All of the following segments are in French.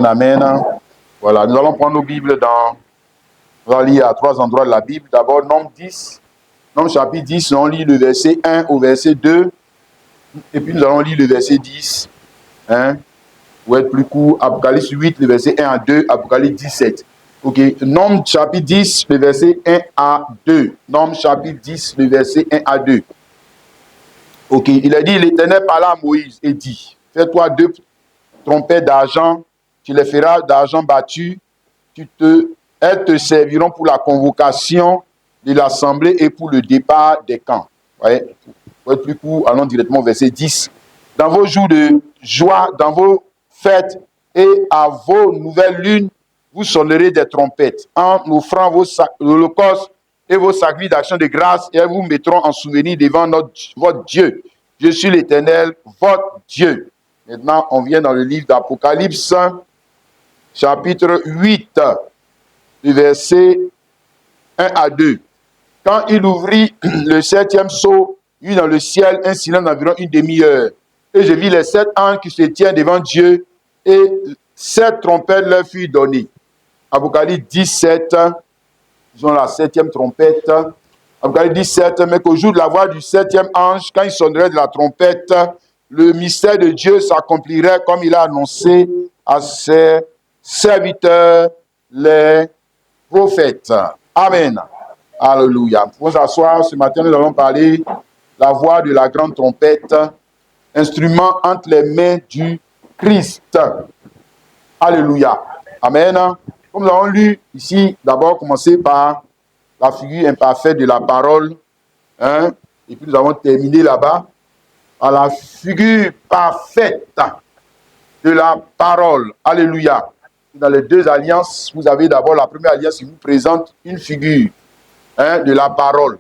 Amen. Voilà, nous allons prendre nos Bibles on va lire à 3 endroits de la Bible. D'abord, Nombre 10, Nombre chapitre 10, on lit le verset 1 au verset 2. Et puis nous allons lire le verset 10. Pour être plus court, Apocalypse 8, le verset 1 à 2, Apocalypse 17. Ok, Nombre chapitre 10, le verset 1 à 2. Nombre chapitre 10, le verset 1 à 2. Ok, il a dit, l'Éternel parla à Moïse et dit, fais-toi 2 trompettes d'argent, tu les feras d'argent battu, elles te serviront pour la convocation de l'assemblée et pour le départ des camps. Ouais. Pour être plus court, allons directement au verset 10. Dans vos jours de joie, dans vos fêtes et à vos nouvelles lunes, vous sonnerez des trompettes en offrant vos holocaustes et vos sacrifices d'action de grâce, et elles vous mettront en souvenir devant votre Dieu. Je suis l'Éternel, votre Dieu. Maintenant, on vient dans le livre d'Apocalypse, chapitre 8, du verset 1 à 2. Quand il ouvrit le 7e sceau, il y eut dans le ciel un silence d'environ une demi-heure. Et je vis les 7 anges qui se tiennent devant Dieu, et 7 trompettes leur furent données. Apocalypse 17, disons la 7e trompette. Apocalypse 17, mais qu'au jour de la voix du 7e ange, quand il sonnerait de la trompette, le mystère de Dieu s'accomplirait comme il a annoncé à ses serviteurs, les prophètes. Amen. Alléluia. Pour s'asseoir, ce matin, nous allons parler la voix de la grande trompette, instrument entre les mains du Christ. Alléluia. Amen. Comme nous avons lu ici, d'abord commencer par la figure imparfaite de la parole, et puis nous avons terminé là-bas à la figure parfaite de la parole. Alléluia. Dans les 2 alliances, vous avez d'abord la première alliance qui vous présente une figure de la parole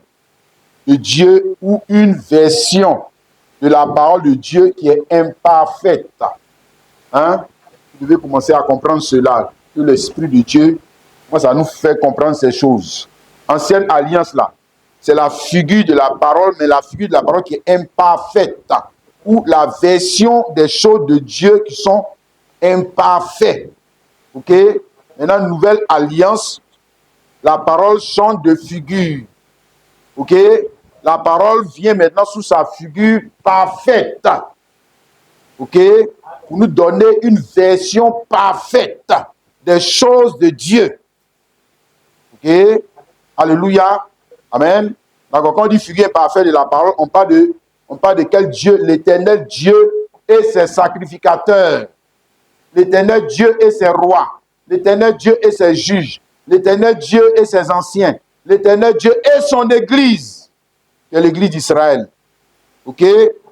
de Dieu ou une version de la parole de Dieu qui est imparfaite. Vous devez commencer à comprendre cela, que l'Esprit de Dieu, moi, ça nous fait comprendre ces choses. Ancienne alliance là, c'est la figure de la parole, mais la figure de la parole qui est imparfaite, ou la version des choses de Dieu qui sont imparfaites. Ok? Maintenant, nouvelle alliance, la parole change de figure. Ok? La parole vient maintenant sous sa figure parfaite. Ok? Pour nous donner une version parfaite des choses de Dieu. Ok? Alléluia. Amen. Donc, quand on dit figure parfaite de la parole, on parle de quel Dieu? L'Éternel Dieu et ses sacrificateurs. L'Éternel Dieu et ses rois. L'Éternel Dieu et ses juges. L'Éternel Dieu et ses anciens. L'Éternel Dieu et son Église. C'est l'Église d'Israël. Ok?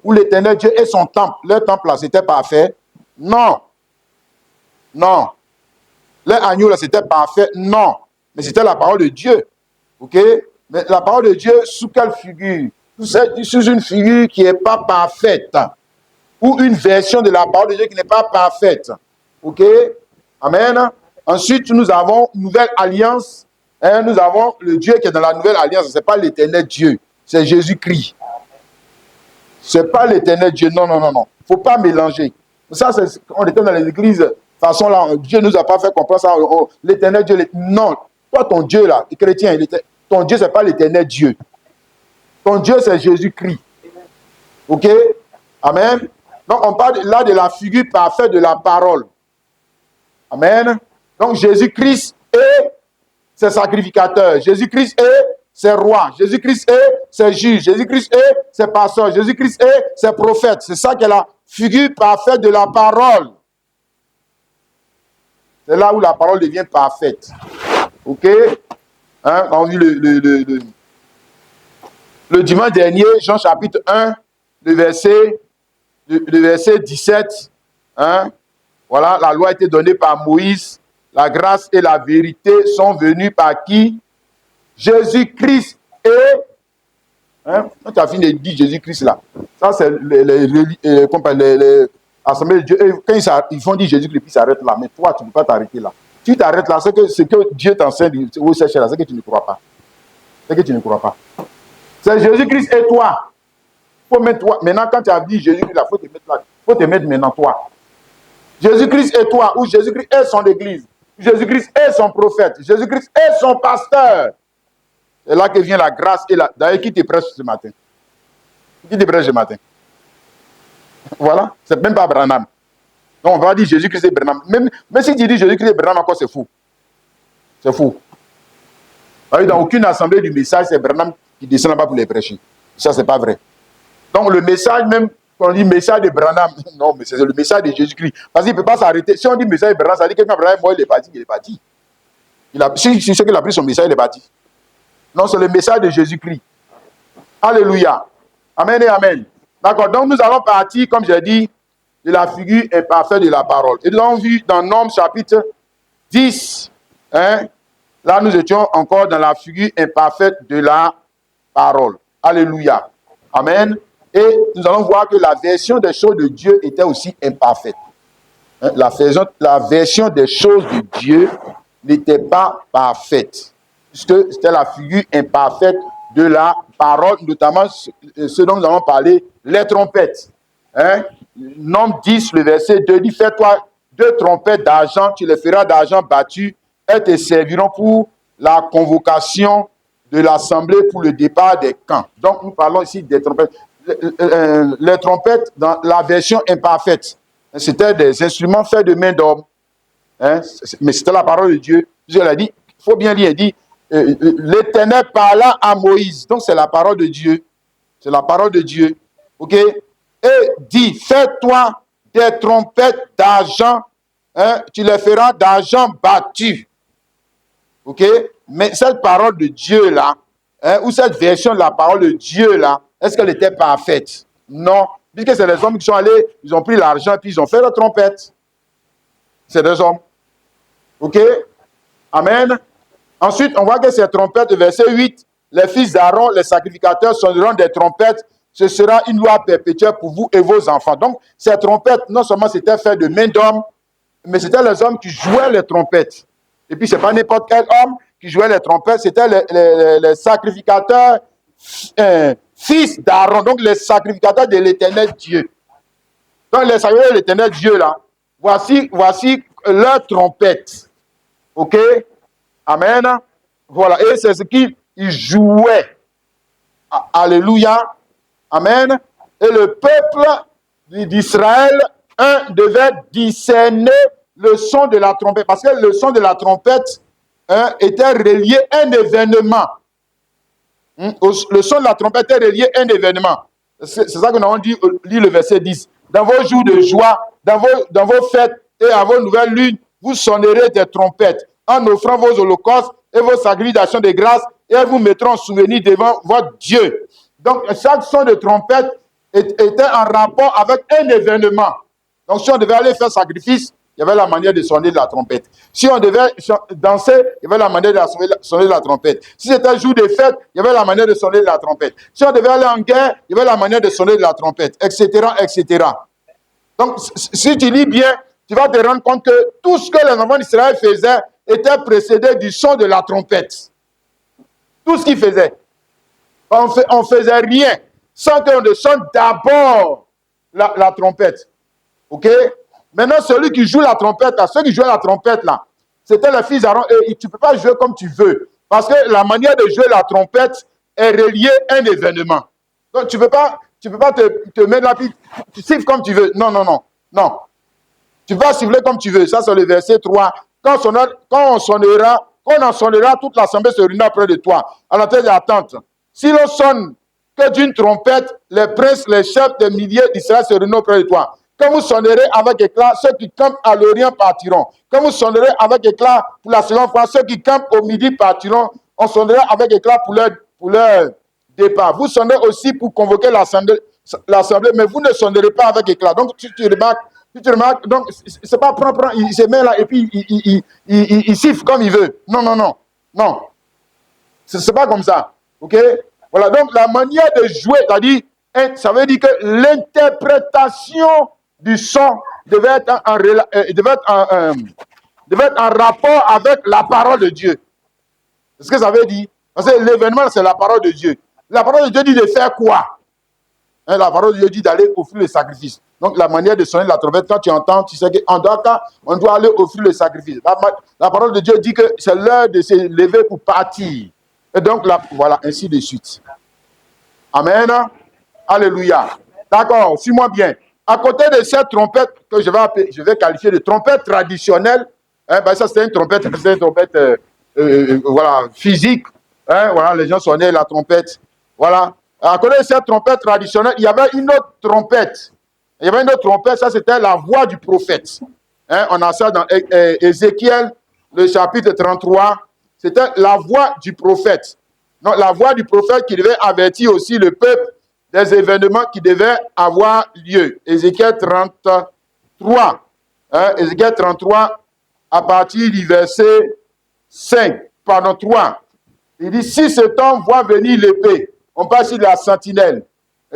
Où l'Éternel Dieu et son temple. Leur temple là, c'était parfait? Non. Non. Leur agneau là, c'était parfait? Non. Mais c'était la parole de Dieu. Ok? Mais la parole de Dieu, sous quelle figure? Sous une figure qui n'est pas parfaite. Ou une version de la parole de Dieu qui n'est pas parfaite. Ok? Amen. Ensuite, nous avons une nouvelle alliance. Nous avons le Dieu qui est dans la nouvelle alliance. Ce n'est pas l'Éternel Dieu. C'est Jésus-Christ. Ce n'est pas l'Éternel Dieu. Non, non, non, non. Il ne faut pas mélanger. Ça, on était dans les églises. De toute façon, là, Dieu ne nous a pas fait comprendre ça. L'Éternel Dieu. Non. Toi, ton Dieu, là, les chrétiens, ton Dieu, ce n'est pas l'Éternel Dieu. Ton Dieu, c'est Jésus-Christ. Ok? Amen. Donc, on parle là de la figure parfaite de la parole. Amen. Donc, Jésus-Christ est ses sacrificateurs. Jésus-Christ est ses rois. Jésus-Christ est ses juges. Jésus-Christ est ses pasteurs. Jésus-Christ est ses prophètes. C'est ça qui est la figure parfaite de la parole. C'est là où la parole devient parfaite. Ok? On a vu le dimanche dernier, Jean chapitre 1, le verset 17. Voilà, la loi a été donnée par Moïse. La grâce et la vérité sont venues par qui? Jésus-Christ et... Quand tu as fini de dire Jésus-Christ là, ça c'est les assemblées de Dieu. Et quand ils font dire Jésus-Christ, puis ils s'arrêtent là. Mais toi, tu ne peux pas t'arrêter là. Tu t'arrêtes là, c'est que ce que Dieu t'enseigne au chercher là, c'est que tu ne crois pas. C'est que tu ne crois pas. C'est Jésus-Christ et toi. Faut mettre toi. Maintenant, quand tu as dit Jésus-Christ là, il faut te mettre là. Il faut te mettre maintenant toi. Jésus-Christ est toi, ou Jésus-Christ est son église. Jésus-Christ est son prophète. Jésus-Christ est son pasteur. C'est là que vient la grâce et la... D'ailleurs, qui te prêche ce matin? Qui te prêche ce matin? Voilà, c'est même pas Branham. Donc on va dire Jésus-Christ est Branham. Même si tu dis Jésus-Christ est Branham, encore c'est fou. C'est fou. Dans aucune assemblée du message, c'est Branham qui descend là-bas pour les prêcher. Ça, c'est pas vrai. Donc le message, même quand on dit message de Branham, non, mais c'est le message de Jésus-Christ. Parce qu'il ne peut pas s'arrêter. Si on dit message de Branham, ça dit que quand Branham est mort, il est parti, il est parti. Si c'est qu'il a pris son message, il est parti. Non, c'est le message de Jésus-Christ. Alléluia. Amen et amen. D'accord, donc nous allons partir, comme j'ai dit, de la figure imparfaite de la parole. Et nous l'avons vu dans Nombres chapitre 10. Là, nous étions encore dans la figure imparfaite de la parole. Alléluia. Amen. Et nous allons voir que la version des choses de Dieu était aussi imparfaite. La version des choses de Dieu n'était pas parfaite. Puisque c'était la figure imparfaite de la parole, notamment ce dont nous allons parler, les trompettes. Nombre 10, le verset 2 dit, fais-toi 2 trompettes d'argent, tu les feras d'argent battu, elles te serviront pour la convocation de l'assemblée pour le départ des camps. Donc nous parlons ici des trompettes. Les trompettes dans la version imparfaite, c'était des instruments faits de main d'homme. Mais c'était la parole de Dieu. Dieu l'a dit, il faut bien lire, il dit, l'Éternel parla à Moïse. Donc c'est la parole de Dieu. C'est la parole de Dieu. Ok? Et dit, fais-toi des trompettes d'argent, tu les feras d'argent battu. Ok? Mais cette parole de Dieu là, ou cette version de la parole de Dieu là, est-ce qu'elle était parfaite? Non. Puisque c'est les hommes qui sont allés, ils ont pris l'argent puis ils ont fait la trompette. C'est des hommes. Ok? Amen. Ensuite, on voit que ces trompettes, verset 8, les fils d'Aaron, les sacrificateurs, sonneront des trompettes. Ce sera une loi perpétuelle pour vous et vos enfants. Donc, ces trompettes, non seulement c'était fait de main d'homme, mais c'était les hommes qui jouaient les trompettes. Et puis, ce n'est pas n'importe quel homme qui jouait les trompettes, c'était les sacrificateurs fils d'Aaron, donc les sacrificateurs de l'Éternel Dieu. Donc, les sacrificateurs de l'Éternel Dieu, là, voici leur trompette. OK? Amen. Voilà. Et c'est ce qu'ils jouaient. Alléluia. Amen. Et le peuple d'Israël, devait discerner le son de la trompette. Parce que le son de la trompette était relié à un événement. Le son de la trompette est relié à un événement. C'est ça que nous avons dit, lit le verset 10. Dans vos jours de joie, dans vos fêtes et à vos nouvelles lunes, vous sonnerez des trompettes en offrant vos holocaustes et vos sacrifications de grâce, et elles vous mettront en souvenir devant votre Dieu. Donc, chaque son de trompette était en rapport avec un événement. Donc, si on devait aller faire sacrifice, il y avait la manière de sonner de la trompette. Si on devait danser, il y avait la manière de sonner de la trompette. Si c'était un jour de fête, il y avait la manière de sonner de la trompette. Si on devait aller en guerre, il y avait la manière de sonner de la trompette, etc., etc. Donc, si tu lis bien, tu vas te rendre compte que tout ce que les enfants d'Israël faisaient était précédé du son de la trompette. Tout ce qu'ils faisaient. On ne faisait rien sans qu'on ne sonne d'abord la trompette. OK? Maintenant, celui qui joue la trompette, là, ceux qui jouaient la trompette, là, c'était les fils d'Aaron. Et tu ne peux pas jouer comme tu veux. Parce que la manière de jouer la trompette est reliée à un événement. Donc, tu ne peux pas te mettre là, puis tu siffles comme tu veux. Non, non, non. Non. Tu vas siffler comme tu veux. Ça, c'est le verset 3. Quand on en sonnera, toute l'assemblée se réunira près de toi, à l'entrée de la tente. Si l'on sonne que d'une trompette, les princes, les chefs des milliers d'Israël se réuniront près de toi. Quand vous sonnerez avec éclat, ceux qui campent à l'Orient partiront. Quand vous sonnerez avec éclat pour la seconde fois, ceux qui campent au midi partiront. On sonnera avec éclat pour leur départ. Vous sonnez aussi pour convoquer l'assemblée, mais vous ne sonnerez pas avec éclat. Donc, tu remarques, donc, c'est pas prend, il se met là et puis il siffle comme il veut. Non, non, non. Non. C'est pas comme ça. OK? Voilà, donc la manière de jouer, ça veut dire que l'interprétation du son devait être en rapport avec la parole de Dieu. C'est ce que ça veut dire. Parce que l'événement, c'est la parole de Dieu. La parole de Dieu dit de faire quoi? La parole de Dieu dit d'aller offrir le sacrifice. Donc, la manière de sonner la trompette, quand tu entends, tu sais qu'on doit aller offrir le sacrifice. La parole de Dieu dit que c'est l'heure de se lever pour partir. Et donc, là, voilà, ainsi de suite. Amen. Alléluia. D'accord, suis-moi bien. À côté de cette trompette que je vais qualifier de trompette traditionnelle, hein, ben ça c'est une trompette voilà, physique. Hein, voilà, les gens sonnaient la trompette. Voilà. À côté de cette trompette traditionnelle, il y avait une autre trompette. Il y avait une autre trompette, ça c'était la voix du prophète. Hein, on a ça dans Ézéchiel, le chapitre 33. C'était la voix du prophète. Donc, la voix du prophète qui devait avertir aussi le peuple des événements qui devaient avoir lieu. Ézéchiel 33. Hein, Ézéchiel 33, à partir du verset 3. Il dit, si cet homme voit venir l'épée, on passe sur la sentinelle,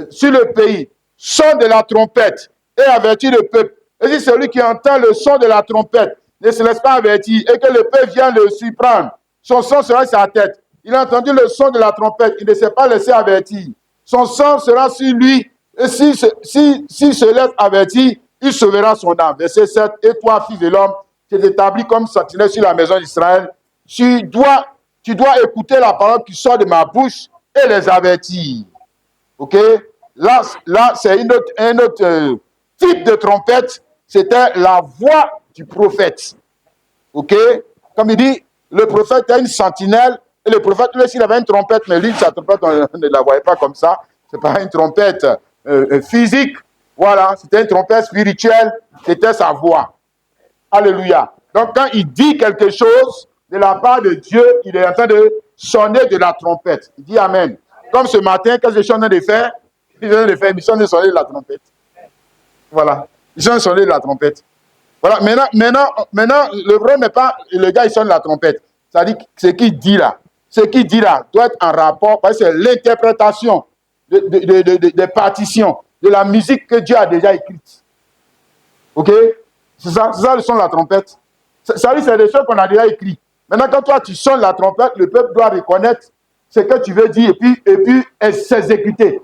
sur le pays, son de la trompette, et avertit le peuple. Et si celui qui entend le son de la trompette ne se laisse pas avertir, et que le peuple vient le surprendre, son sang sera sur sa tête. Il a entendu le son de la trompette, il ne s'est pas laissé avertir. Son sang sera sur lui, et s'il se laisse avertir, il sauvera son âme. Verset 7, et toi, fils de l'homme, tu es établi comme sentinelle sur la maison d'Israël. Tu dois écouter la parole qui sort de ma bouche et les avertir. Ok? Là c'est un autre type de trompette. C'était la voix du prophète. Ok? Comme il dit, le prophète a une sentinelle. Et le prophète, lui, s'il avait une trompette, mais lui, sa trompette, on ne la voyait pas comme ça. Ce n'est pas une trompette physique. Voilà, c'était une trompette spirituelle. C'était sa voix. Alléluia. Donc, quand il dit quelque chose de la part de Dieu, il est en train de sonner de la trompette. Il dit Amen. Comme ce matin, qu'est-ce que je suis en train de faire? Je suis en train de faire une mission de sonner de la trompette. Voilà. Je suis en train de sonner de la trompette. Voilà. Maintenant, le problème n'est pas le gars, il sonne la trompette. C'est-à-dire ce qu'il dit là. Ce qu'il dit là doit être en rapport, parce que c'est l'interprétation des partitions, de la musique que Dieu a déjà écrite. Ok? C'est ça le son de la trompette. Ça dit, c'est des choses qu'on a déjà écrites. Maintenant, quand toi, tu sonnes la trompette, le peuple doit reconnaître ce que tu veux dire et puis s'exécuter.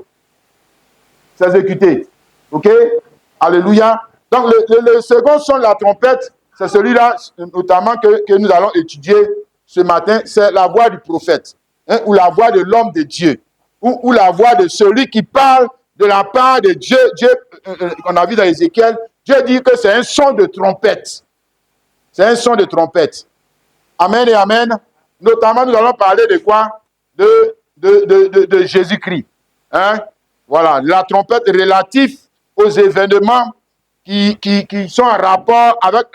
S'exécuter. Ok? Alléluia. Donc, le second son de la trompette, c'est celui-là, notamment que nous allons étudier ce matin, c'est la voix du prophète, hein, ou la voix de l'homme de Dieu, ou la voix de celui qui parle de la part de Dieu. Dieu, qu'on a vu dans Ézéchiel, Dieu dit que c'est un son de trompette. C'est un son de trompette. Amen et amen. Notamment, nous allons parler de quoi? De Jésus-Christ. Hein? Voilà, la trompette relative aux événements qui sont en rapport avec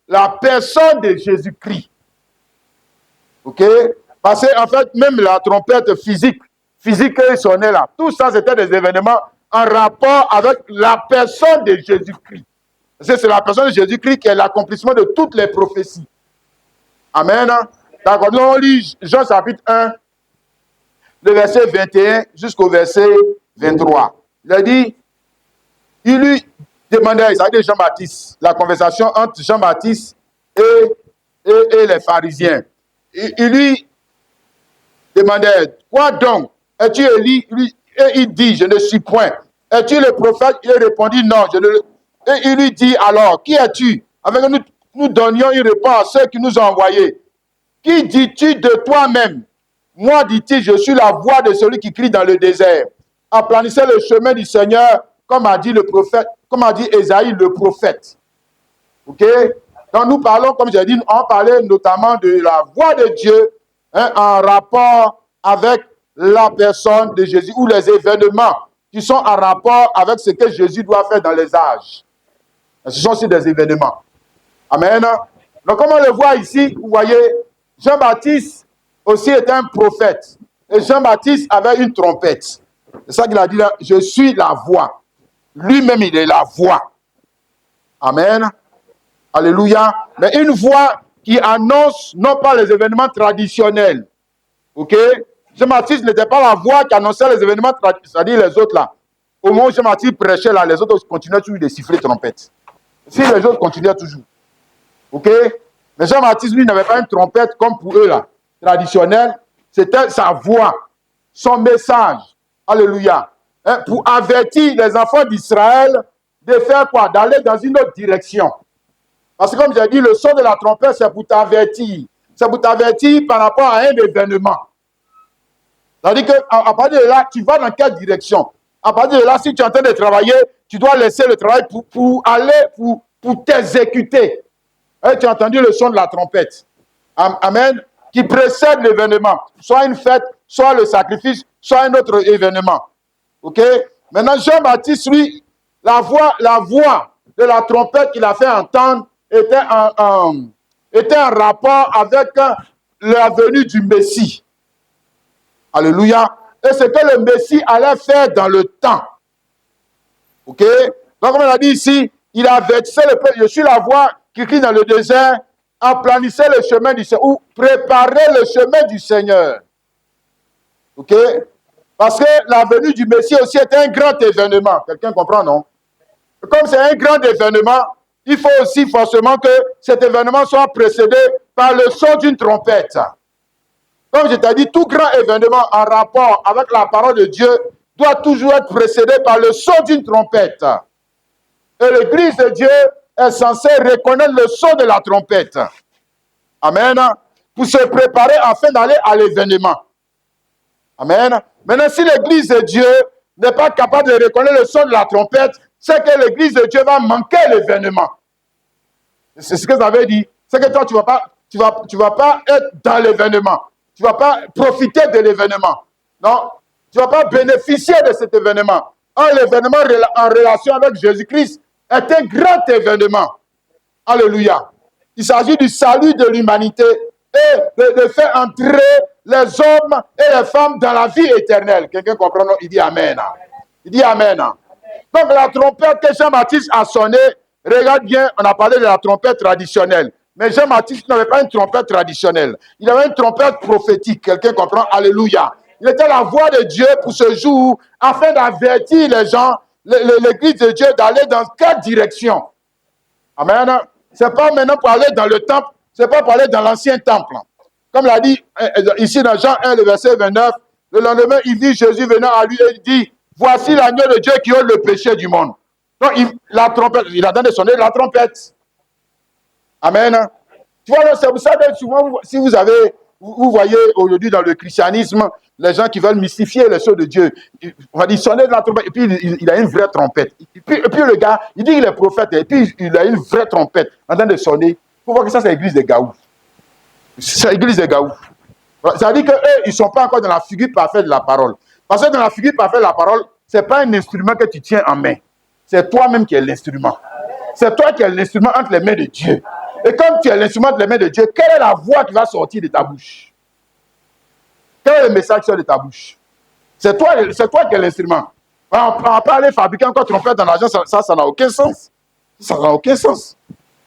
la personne de Jésus-Christ. Ok? Parce qu'en fait, même la trompette physique qui sonnait là, tout ça, c'était des événements en rapport avec la personne de Jésus-Christ. C'est la personne de Jésus-Christ qui est l'accomplissement de toutes les prophéties. Amen. D'accord. Nous, on lit Jean chapitre 1, le verset 21 jusqu'au verset 23. Il lui demandait, ça veut dire Jean-Baptiste, la conversation entre Jean-Baptiste et les pharisiens. Il lui demandait, quoi donc? Es-tu Élie? Et il dit, je ne suis point. Es-tu le prophète? Il répondit, non, je ne le... Et il lui dit alors, qui es-tu? Avec nous donnions une réponse à ceux qui nous ont envoyés. Qui dis-tu de toi-même? Moi, dit-il, je suis la voix de celui qui crie dans le désert. Aplanissez le chemin du Seigneur, comme a dit le prophète, comme a dit Ésaïe le prophète. Ok? Donc nous parlons, comme j'ai dit, on parlait notamment de la voix de Dieu, hein, en rapport avec la personne de Jésus, ou les événements qui sont en rapport avec ce que Jésus doit faire dans les âges. Ce sont aussi des événements. Amen. Donc, comme on le voit ici, vous voyez, Jean-Baptiste aussi était un prophète. Et Jean-Baptiste avait une trompette. C'est ça qu'il a dit là, je suis la voix. Lui-même, il est la voix. Amen. Alléluia. Mais une voix qui annonce non pas les événements traditionnels. Ok? Jean-Baptiste n'était pas la voix qui annonçait les événements traditionnels, c'est-à-dire les autres là. Au moment où Jean-Baptiste prêchait là, les autres continuaient toujours de siffler trompette. Si les autres continuaient toujours. Ok? Mais Jean-Baptiste, lui, n'avait pas une trompette comme pour eux, là, traditionnelle. C'était sa voix, son message. Alléluia. Hein, pour avertir les enfants d'Israël de faire quoi? D'aller dans une autre direction. Parce que comme j'ai dit, le son de la trompette, c'est pour t'avertir. C'est pour t'avertir par rapport à un événement. C'est-à-dire qu'à partir de là, tu vas dans quelle direction? À partir de là, si tu es en train de travailler, tu dois laisser le travail pour t'exécuter. Et tu as entendu le son de la trompette. Amen. Qui précède l'événement. Soit une fête, soit le sacrifice, soit un autre événement. OK? Maintenant, Jean-Baptiste, lui, la voix de la trompette qu'il a fait entendre était en rapport avec la venue du Messie. Alléluia. Et ce que le Messie allait faire dans le temps. OK? Donc, comme on a dit ici, il a avertissé le peuple. Je suis la voix qui crie dans le désert. Aplanissez le chemin du Seigneur. Ou préparez le chemin du Seigneur. OK? Parce que la venue du Messie aussi est un grand événement. Quelqu'un comprend, non? Comme c'est un grand événement, il faut aussi forcément que cet événement soit précédé par le son d'une trompette. Comme je t'ai dit, tout grand événement en rapport avec la parole de Dieu doit toujours être précédé par le son d'une trompette. Et l'Église de Dieu est censée reconnaître le son de la trompette. Amen. Pour se préparer afin d'aller à l'événement. Amen. Maintenant, si l'Église de Dieu n'est pas capable de reconnaître le son de la trompette, c'est que l'Église de Dieu va manquer l'événement. C'est ce que ça veut dire. C'est que toi, tu ne vas pas être dans l'événement. Tu ne vas pas profiter de l'événement. Non, tu ne vas pas bénéficier de cet événement. L'événement en relation avec Jésus-Christ est un grand événement. Alléluia. Il s'agit du salut de l'humanité et de faire entrer les hommes et les femmes dans la vie éternelle. Quelqu'un comprend? Il dit Amen. Il dit Amen. Donc la trompette que Jean-Baptiste a sonné, regarde bien, on a parlé de la trompette traditionnelle. Mais Jean-Baptiste n'avait pas une trompette traditionnelle. Il avait une trompette prophétique. Quelqu'un comprend? Alléluia. Il était la voix de Dieu pour ce jour, afin d'avertir les gens, l'Église de Dieu, d'aller dans quelle direction. Amen. Ce n'est pas maintenant pour aller dans le temple, ce n'est pas pour aller dans l'ancien temple. Comme l'a dit ici dans Jean 1, le verset 29, le lendemain, il vit Jésus venant à lui et il dit, voici l'agneau de Dieu qui ôte le péché du monde. Donc, la trompette, il a donné sonner la trompette. Amen. Tu vois, c'est pour ça que souvent, si vous voyez aujourd'hui dans le christianisme, les gens qui veulent mystifier les choses de Dieu, on va dire sonner de la trompette, et puis il a une vraie trompette. Et puis le gars, il dit qu'il est prophète, et puis il a une vraie trompette en train de sonner. Vous voyez que ça, c'est l'église des gaoufs. C'est l'église des gaoufs. Ça veut dire qu'eux, ils ne sont pas encore dans la figure parfaite de la parole. Parce que dans la figure parfaite de la parole, ce n'est pas un instrument que tu tiens en main. C'est toi-même qui es l'instrument. C'est toi qui es l'instrument entre les mains de Dieu. Et comme tu es l'instrument entre les mains de Dieu, quelle est la voix qui va sortir de ta bouche? Quel est le message qui sort de ta bouche? C'est toi qui es l'instrument. On ne va pas aller fabriquer encore trompette dans l'argent, ça n'a aucun sens. Ça n'a aucun sens.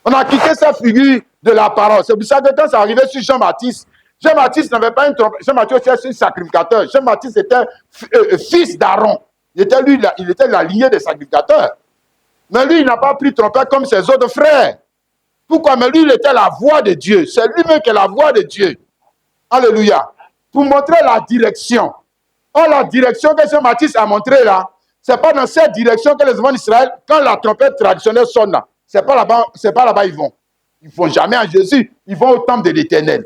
On a quitté cette figure de la parole. C'est pour ça que quand ça arrivait sur Jean-Baptiste, Jean-Baptiste n'avait pas une trompette. Jean-Baptiste était un sacrificateur. Jean-Baptiste était fils d'Aaron. Il était la lignée des sacrificateurs. Mais lui, il n'a pas pris trompette comme ses autres frères. Pourquoi? Mais lui, il était la voix de Dieu. C'est lui-même qui est la voix de Dieu. Alléluia. Pour montrer la direction. Or, la direction que Jean-Baptiste a montrée là, ce n'est pas dans cette direction que les enfants d'Israël, quand la trompette traditionnelle sonne là, c'est pas là-bas ils vont. Ils ne vont jamais à Jésus, ils vont au temple de l'Éternel.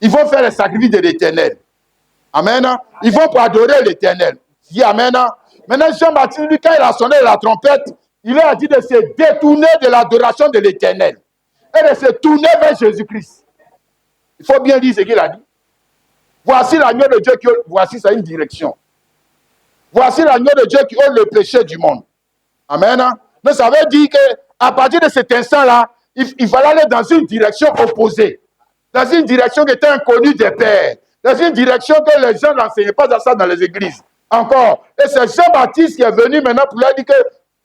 Ils vont faire les sacrifices de l'Éternel. Amen. Ils vont pour adorer l'Éternel. Dis Amen. Maintenant, Jean-Baptiste, lui, quand il a sonné la trompette, il leur a dit de se détourner de l'adoration de l'Éternel et de se tourner vers Jésus-Christ. Il faut bien dire ce qu'il a dit. Voici l'agneau de Dieu qui ôte. Voici, c'est une direction. Voici l'agneau de Dieu qui ôte le péché du monde. Amen. Mais ça veut dire qu'à partir de cet instant-là, il fallait aller dans une direction opposée. Dans une direction qui était inconnue des pères. Dans une direction que les gens n'enseignaient pas ça dans les églises. Encore. Et c'est Jean-Baptiste qui est venu maintenant pour leur dire que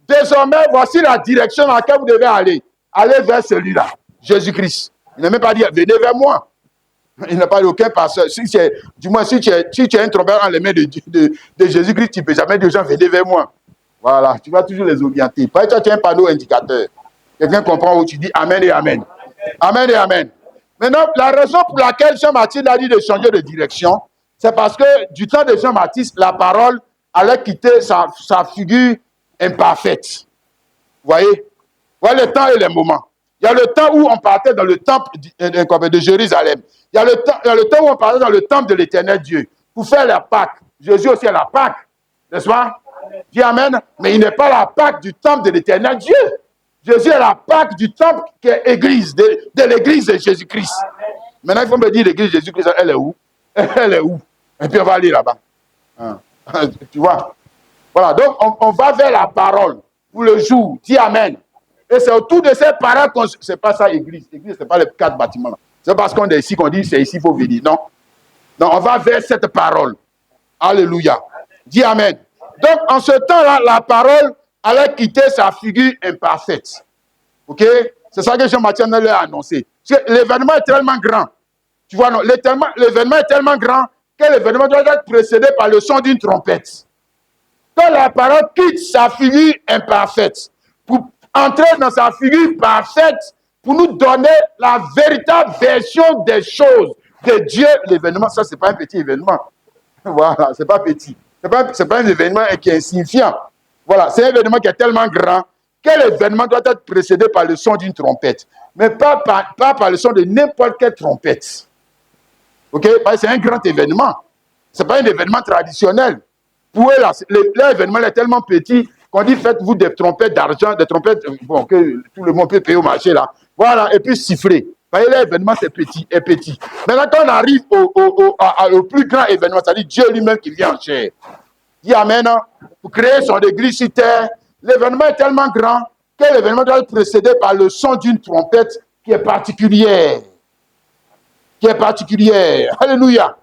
désormais, voici la direction dans laquelle vous devez aller. Allez vers celui-là, Jésus-Christ. Il n'a même pas dit, venez vers moi. Il n'a pas dit aucun pasteur. Si tu as un trompette dans les mains de Jésus-Christ, tu ne peux jamais dire aux gens, venez vers moi. Voilà, tu vas toujours les orienter. Pas que tu as un panneau indicateur. Quelqu'un comprend où tu dis Amen et Amen. Amen et Amen. Maintenant, la raison pour laquelle Jean-Baptiste a dit de changer de direction, c'est parce que du temps de Jean-Baptiste, la parole allait quitter sa figure imparfaite. voyez? Voilà le temps et les moments. Il y a le temps où on partait dans le temple de Jérusalem. Il y a le temps où on partait dans le temple de l'Éternel Dieu pour faire la Pâque. Jésus aussi a la Pâque, n'est-ce pas? Dis Amen. Mais il n'est pas la Pâque du temple de l'Éternel Dieu. Jésus est la Pâque du temple qui est l'église, de l'église de Jésus-Christ. Maintenant, il faut me dire l'église de Jésus-Christ, elle est où? Elle est où? Et puis on va aller là-bas. Tu vois? Voilà, donc on va vers la parole pour le jour. Dis Amen. Et c'est autour de ces paroles qu'on... C'est pas ça, église. Église, c'est pas les 4 bâtiments là. C'est parce qu'on est ici qu'on dit c'est ici, il faut venir. Non. Non, on va vers cette parole. Alléluia. Dis Amen. Donc, en ce temps-là, la parole allait quitter sa figure imparfaite. OK? C'est ça que Jean-Matthieu leur a annoncé. L'événement est tellement grand. Tu vois, non, l'événement est tellement grand que l'événement doit être précédé par le son d'une trompette. Quand la parole quitte sa figure imparfaite pour entrer dans sa figure parfaite, pour nous donner la véritable version des choses de Dieu, l'événement, ça, c'est pas un petit événement. Voilà, c'est pas petit. C'est pas un événement qui est insignifiant. Voilà, c'est un événement qui est tellement grand que l'événement doit être précédé par le son d'une trompette. Mais pas par le son de n'importe quelle trompette. OK? C'est un grand événement. Ce n'est pas un événement traditionnel. Pour eux, l'événement est tellement petit qu'on dit faites-vous des trompettes d'argent, des trompettes bon, que tout le monde peut payer au marché là. Voilà, et puis siffler. Voyez, l'événement c'est petit, est petit. Maintenant, quand on arrive au plus grand événement, c'est-à-dire Dieu lui-même qui vient en chair. Dis Amen. Pour créer son église sur terre, l'événement est tellement grand que l'événement doit être précédé par le son d'une trompette qui est particulière. Qui est particulière. Alléluia.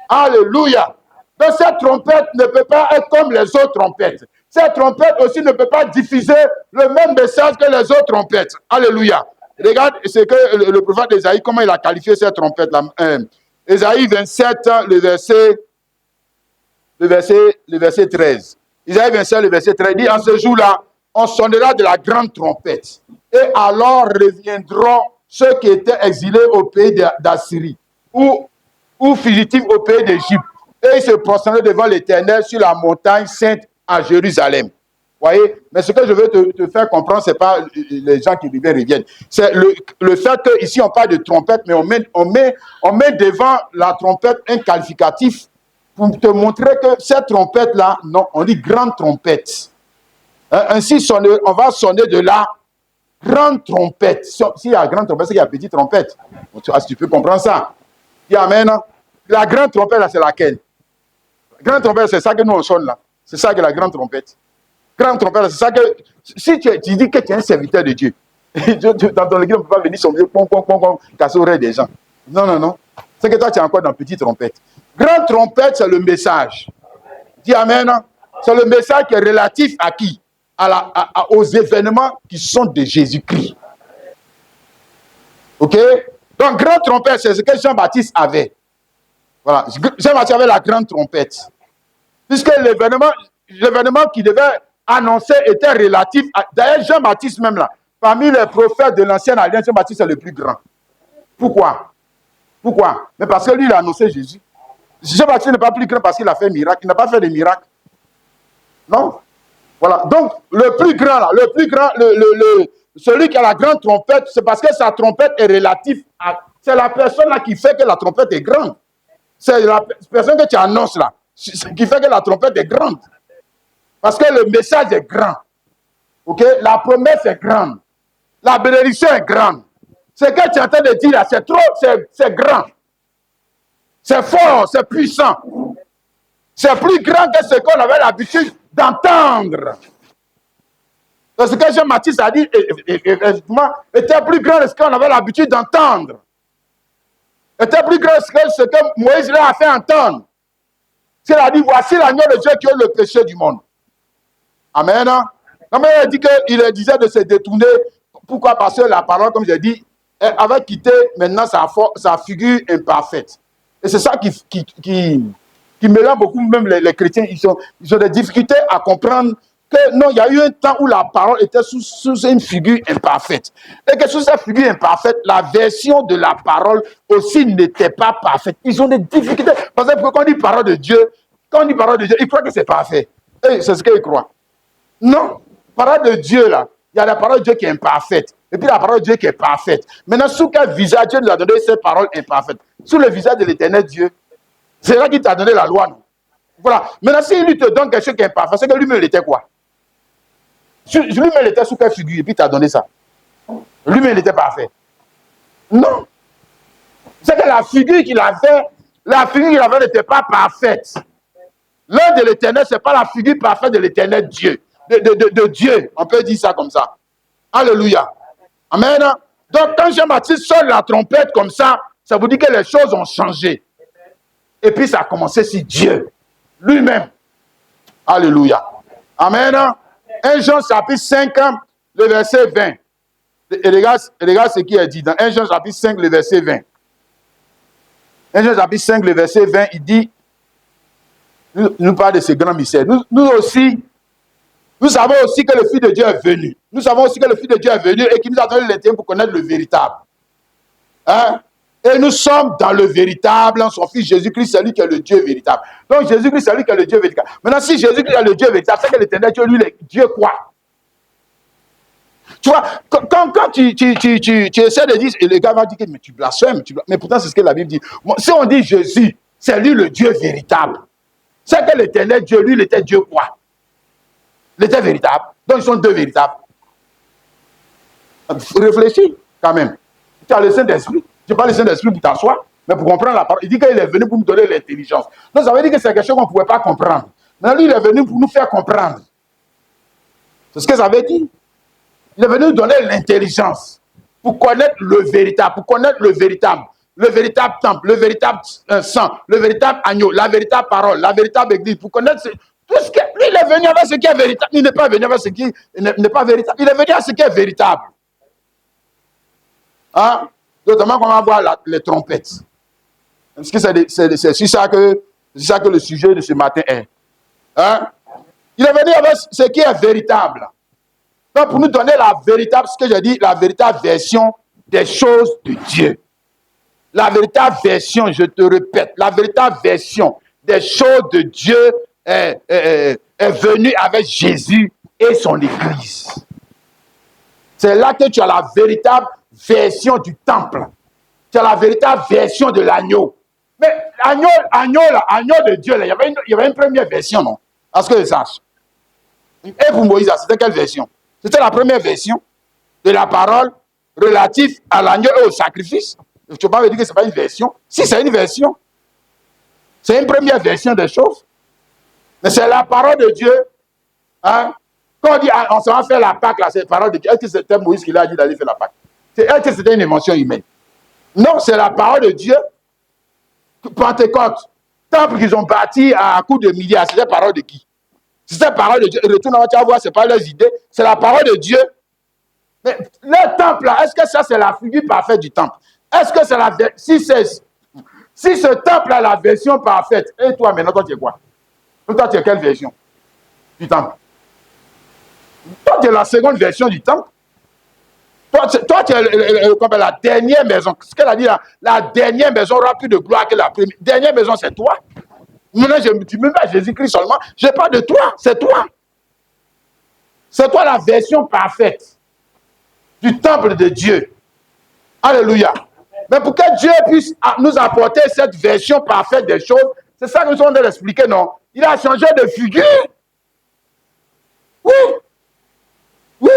Alléluia. Donc cette trompette ne peut pas être comme les autres trompettes. Cette trompette aussi ne peut pas diffuser le même message que les autres trompettes. Alléluia. Regarde ce que le prophète Ésaïe, comment il a qualifié cette trompette-là. Ésaïe 27, le verset 13. Ésaïe 27, le verset 13 dit, en ce jour-là, on sonnera de la grande trompette. Et alors reviendront ceux qui étaient exilés au pays d'Assyrie ou fugitifs au pays d'Égypte. Et ils se prosternaient devant l'Éternel sur la montagne sainte à Jérusalem. Voyez? Mais ce que je veux te faire comprendre, ce n'est pas les gens qui reviennent. C'est le fait qu'ici, on parle de trompette, mais on met devant la trompette un qualificatif pour te montrer que cette trompette-là, non, on dit grande trompette. Ainsi, on va sonner de la grande trompette. S'il y a grande trompette, c'est qu'il y a petite trompette. Tu peux comprendre ça. Dis Amen. La grande trompette, là, c'est laquelle? La grande trompette, c'est ça que nous, on sonne là. C'est ça que la grande trompette. Grande trompette, c'est ça que... Si tu dis que tu es un serviteur de Dieu, dans ton église, on ne peut pas venir sonner, casser l'oreille des gens. Non, non, non. C'est que toi, tu es encore dans petite trompette. Grande trompette, c'est le message. Dis Amen. C'est le message qui est relatif à qui? Aux événements qui sont de Jésus-Christ. OK? Donc, grande trompette, c'est ce que Jean-Baptiste avait. Voilà. Jean-Baptiste avait la grande trompette. Puisque l'événement qu'il devait annoncer était relatif à... D'ailleurs, Jean-Baptiste même là, parmi les prophètes de l'ancienne alliance, Jean-Baptiste est le plus grand. Pourquoi? Pourquoi? Mais parce que lui, il a annoncé Jésus. Jean-Baptiste n'est pas plus grand parce qu'il a fait un miracle. Il n'a pas fait de miracle. Non? Voilà. Donc, le plus grand là, celui qui a la grande trompette, c'est parce que sa trompette est relative à... C'est la personne là qui fait que la trompette est grande. C'est la personne que tu annonces là, qui fait que la trompette est grande. Parce que le message est grand. OK? La promesse est grande. La bénédiction est grande. Ce que tu es en train de dire là, c'est grand. C'est fort, c'est puissant. C'est plus grand que ce qu'on avait l'habitude d'entendre. Parce que Jean-Baptiste a dit, effectivement, était plus grand que ce qu'on avait l'habitude d'entendre. Était plus grand que ce que Moïse leur a fait entendre. Il a dit, voici l'agneau de Dieu qui ôte le péché du monde. Amen. Non, mais il a dit qu'il disait de se détourner. Pourquoi? Parce que la parole, comme j'ai dit, avait quitté maintenant sa figure imparfaite. Et c'est ça qui mélange beaucoup, même les chrétiens, ils ont des difficultés à comprendre que non, il y a eu un temps où la parole était sous une figure imparfaite. Et que sous cette figure imparfaite, la version de la parole aussi n'était pas parfaite. Ils ont des difficultés. Parce que quand on dit parole de Dieu, ils croient que c'est parfait. Et c'est ce qu'ils croient. Non, parole de Dieu là, il y a la parole de Dieu qui est imparfaite. Et puis la parole de Dieu qui est parfaite. Maintenant, sous quel visage Dieu nous a donné cette parole imparfaite? Sous le visage de l'éternel Dieu. C'est là qu'il t'a donné la loi, non? Voilà. Maintenant, s'il lui te donne quelque chose qui est imparfait, c'est que lui-même, il était quoi? Lui-même, il était sous quelle figure? Et puis il t'a donné ça. Lui-même, il était parfait. Non. C'est que la figure qu'il avait n'était pas parfaite. L'œuvre de l'éternel, ce n'est pas la figure parfaite de l'éternel Dieu. De Dieu. On peut dire ça comme ça. Alléluia. Amen. Donc, quand Jean-Baptiste sonne la trompette comme ça vous dit que les choses ont changé. Et puis, ça a commencé sur Dieu. Lui-même. Alléluia. Amen. 1 Jean chapitre 5, le verset 20. Et regarde ce qui est dit dans 1 Jean chapitre 5, le verset 20. 1 Jean chapitre 5, le verset 20, il dit, nous parle de ce grand mystère. Nous aussi, nous savons aussi que le Fils de Dieu est venu. Nous savons aussi que le Fils de Dieu est venu et qu'il nous a donné l'intérêt pour connaître le véritable. Hein? Et nous sommes dans le véritable. Son Fils Jésus-Christ, c'est lui qui est le Dieu véritable. Donc Jésus-Christ, c'est lui qui est le Dieu véritable. Maintenant, si Jésus-Christ est le Dieu véritable, c'est que l'éternel Dieu, lui, est Dieu quoi? Tu vois, quand tu essaies de dire, et le gars va dire, mais tu blasphèmes, mais pourtant c'est ce que la Bible dit. Si on dit Jésus, c'est lui le Dieu véritable. C'est que l'éternel Dieu, lui, il était Dieu quoi? Il était véritable. Donc ils sont deux véritables. Réfléchis quand même. Tu as le Saint-Esprit. Tu n'as pas le Saint-Esprit pour t'asseoir, mais pour comprendre la parole. Il dit qu'il est venu pour nous donner l'intelligence. Donc ça veut dire que c'est quelque chose qu'on ne pouvait pas comprendre. Mais lui, il est venu pour nous faire comprendre. C'est ce que ça veut dire. Il est venu nous donner l'intelligence pour connaître le véritable, le véritable temple, le véritable sang, le véritable agneau, la véritable parole, la véritable église, pour connaître tout ce qui est. Lui, il est venu avec ce qui est véritable. Il n'est pas venu avec ce qui n'est pas véritable. Il est venu avec ce qui est véritable. Hein? Notamment quand on va voir les trompettes. Parce que c'est ça que le sujet de ce matin est. Hein? Il est venu avec ce qui est véritable. Donc, pour nous donner la véritable, ce que j'ai dit, la véritable version des choses de Dieu. La véritable version, je te répète, la véritable version des choses de Dieu est venue avec Jésus et son Église. C'est là que tu as la véritable version du temple. Tu as la véritable version de l'agneau. Mais agneau de Dieu, là, il y avait une première version, non? Parce que je sache. Et pour Moïse, c'était quelle version? C'était la première version de la parole relative à l'agneau et au sacrifice. Tu ne peux pas me dire que ce n'est pas une version. Si, c'est une version. C'est une première version des choses. Mais c'est la parole de Dieu. Hein? Quand on dit on s'en va faire la Pâque, là, c'est la parole de Dieu. Est-ce que c'était Moïse qui l'a dit d'aller faire la Pâque? Est-ce que c'était une invention humaine? Non, c'est la parole de Dieu. Pentecôte, temple qu'ils ont bâti à coup de milliards, c'est la parole de qui? C'est la parole de Dieu. Retourne, tu vas voir, ce n'est pas leurs idées, c'est la parole de Dieu. Mais le temple, là, est-ce que ça, c'est la figure parfaite du temple? Est-ce que c'est la... Si ce temple a la version parfaite, et toi, maintenant, toi, tu es quoi? Toi, tu es quelle version du temple? Toi, tu es la seconde version du temple. Toi, tu es la dernière maison. Ce qu'elle a dit là, la dernière maison aura plus de gloire que la première. Dernière maison, c'est toi. Maintenant, je me dis même pas Jésus-Christ seulement. Je parle de toi, c'est toi. C'est toi la version parfaite du temple de Dieu. Alléluia. Mais pour que Dieu puisse nous apporter cette version parfaite des choses, c'est ça que nous sommes en train d'expliquer, non? Il a changé de figure. Oui. Oui.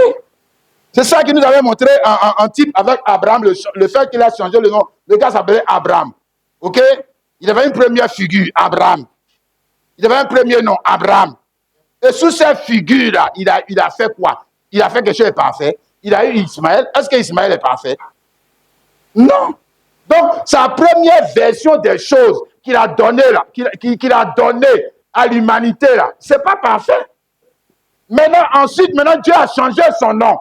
C'est ça qu'il nous avait montré en type avec Abraham, le fait qu'il a changé le nom. Le gars s'appelait Abraham. OK? Il avait une première figure, Abraham. Il avait un premier nom, Abraham. Et sous cette figure-là, il a fait quoi? Il a fait quelque chose de parfait. Il a eu Ismaël. Est-ce que Ismaël est parfait? Non. Donc, sa première version des choses qu'il a donné là, qu'il a donné à l'humanité là, c'est pas parfait. Maintenant, Dieu a changé son nom.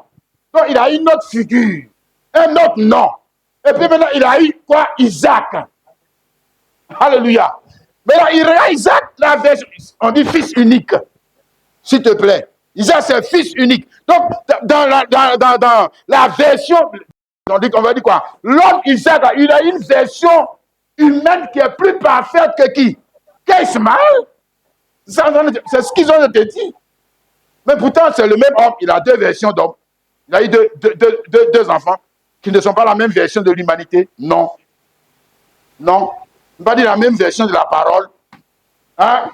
Donc, il a eu une autre figure, un autre nom. Et puis maintenant, il a eu quoi? Isaac. Alléluia. Maintenant, il a Isaac, la version, on dit fils unique. S'il te plaît. Isaac, c'est fils unique. Donc, dans la version, on va dire quoi? L'homme Isaac, il a une version humaine qui est plus parfaite que qui? Qu'Ismaël. C'est ce qu'ils ont été dit. Mais pourtant, c'est le même homme. Il a deux versions d'homme. Il a eu deux enfants qui ne sont pas la même version de l'humanité. Non. Non. Il ne pas dire la même version de la parole. Hein?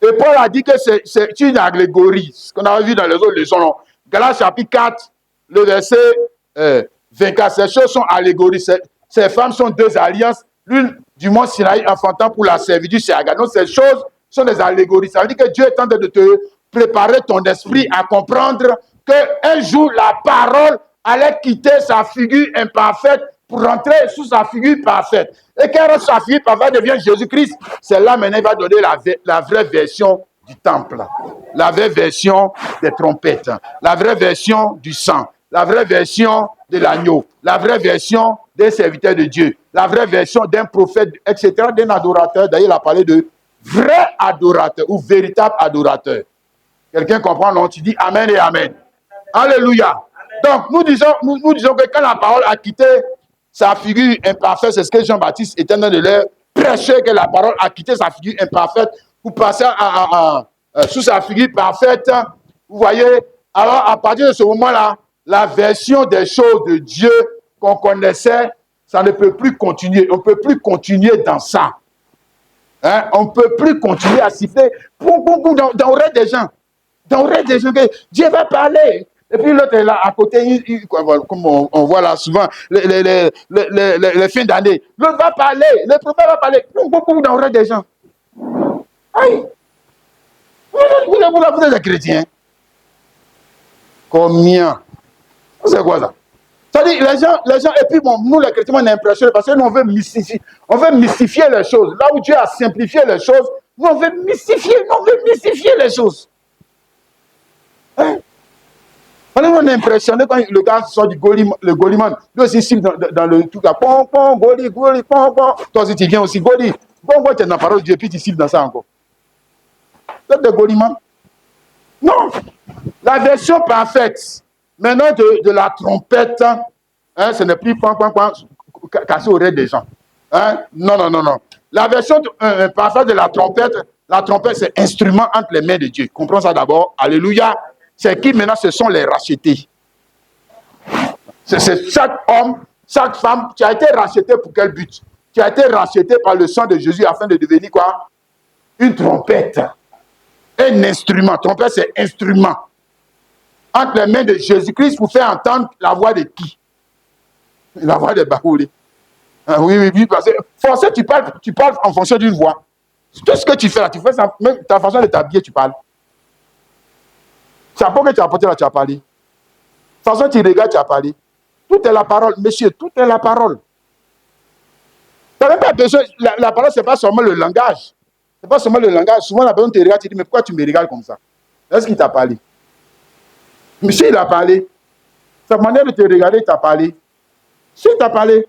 Et Paul a dit que c'est une allégorie. Ce qu'on avait vu dans les autres leçons. Galates chapitre 4, le verset 24. Ces choses sont allégories. Ces femmes sont deux alliances. L'une du mont Sinaï enfantant pour la servitude chez Agar. Donc ces choses sont des allégories. Ça veut dire que Dieu est en train de te préparer ton esprit à comprendre qu'un jour la parole allait quitter sa figure imparfaite pour rentrer sous sa figure parfaite. Et quand sa figure parfaite devient Jésus-Christ, c'est là maintenant qu'il va donner la vraie version du temple, la vraie version des trompettes, la vraie version du sang, la vraie version de l'agneau, la vraie version des serviteurs de Dieu, la vraie version d'un prophète, etc., d'un adorateur. D'ailleurs, il a parlé de vrai adorateur ou véritable adorateur. Quelqu'un comprend, non? Tu dis Amen et Amen. Alléluia. Donc, nous disons que quand la parole a quitté sa figure imparfaite, c'est ce que Jean-Baptiste était en train de leur prêcher, que la parole a quitté sa figure imparfaite pour passer sous sa figure parfaite. Vous voyez, alors à partir de ce moment-là, la version des choses de Dieu qu'on connaissait, ça ne peut plus continuer. On ne peut plus continuer dans ça. Hein? On ne peut plus continuer à siffler dans l'oreille des gens. Dans l'oreille des gens, que Dieu va parler. Et puis l'autre est là à côté, comme on voit là souvent, les fins d'année. L'autre va parler, le prophète va parler. Beaucoup dans l'oreille des gens. Aïe! Vous êtes des chrétiens. Combien? C'est quoi ça? C'est-à-dire, les gens, et puis bon, nous les chrétiens, on est impressionnés parce que nous, on veut mystifier les choses. Là où Dieu a simplifié les choses, nous, on veut mystifier les choses. Hein? On est impressionné quand le gars sort du le Goliman. Lui aussi, siffle dans le truc là. Pom, pom, Goli, Goli, pom, pom. Toi aussi, tu viens aussi, Goli. Bon, tu es dans la parole de Dieu, puis tu siffles dans ça encore. C'est de Goliman. Non. La version parfaite, maintenant de la trompette, hein, ce n'est plus pom, pom, pom, cassé aux oreilles des gens. Hein? Non. La version parfaite de la trompette, c'est instrument entre les mains de Dieu. Comprends ça d'abord. Alléluia. C'est qui maintenant, ce sont les rachetés. C'est chaque homme, chaque femme, tu as été racheté pour quel but? Tu as été racheté par le sang de Jésus afin de devenir quoi? Une trompette. Un instrument. Trompette, c'est instrument. Entre les mains de Jésus-Christ pour faire entendre la voix de qui? La voix de Bahouli. Oui, parce que forcément, tu parles en fonction d'une voix. Tout ce que tu fais là, tu fais ça, même ta façon de t'habiller, tu parles. Chapeau que tu as porté là, tu as parlé. De toute façon, tu regardes, tu as parlé. Tout est la parole, monsieur, tout est la parole. Tu n'as même pas besoin, la parole, ce n'est pas seulement le langage. Ce n'est pas seulement le langage. Souvent, la personne te regarde, tu dis, mais pourquoi tu me regardes comme ça? Est-ce qu'il t'a parlé? Monsieur, il a parlé. Sa manière de te regarder, il t'a parlé. Si il t'a parlé.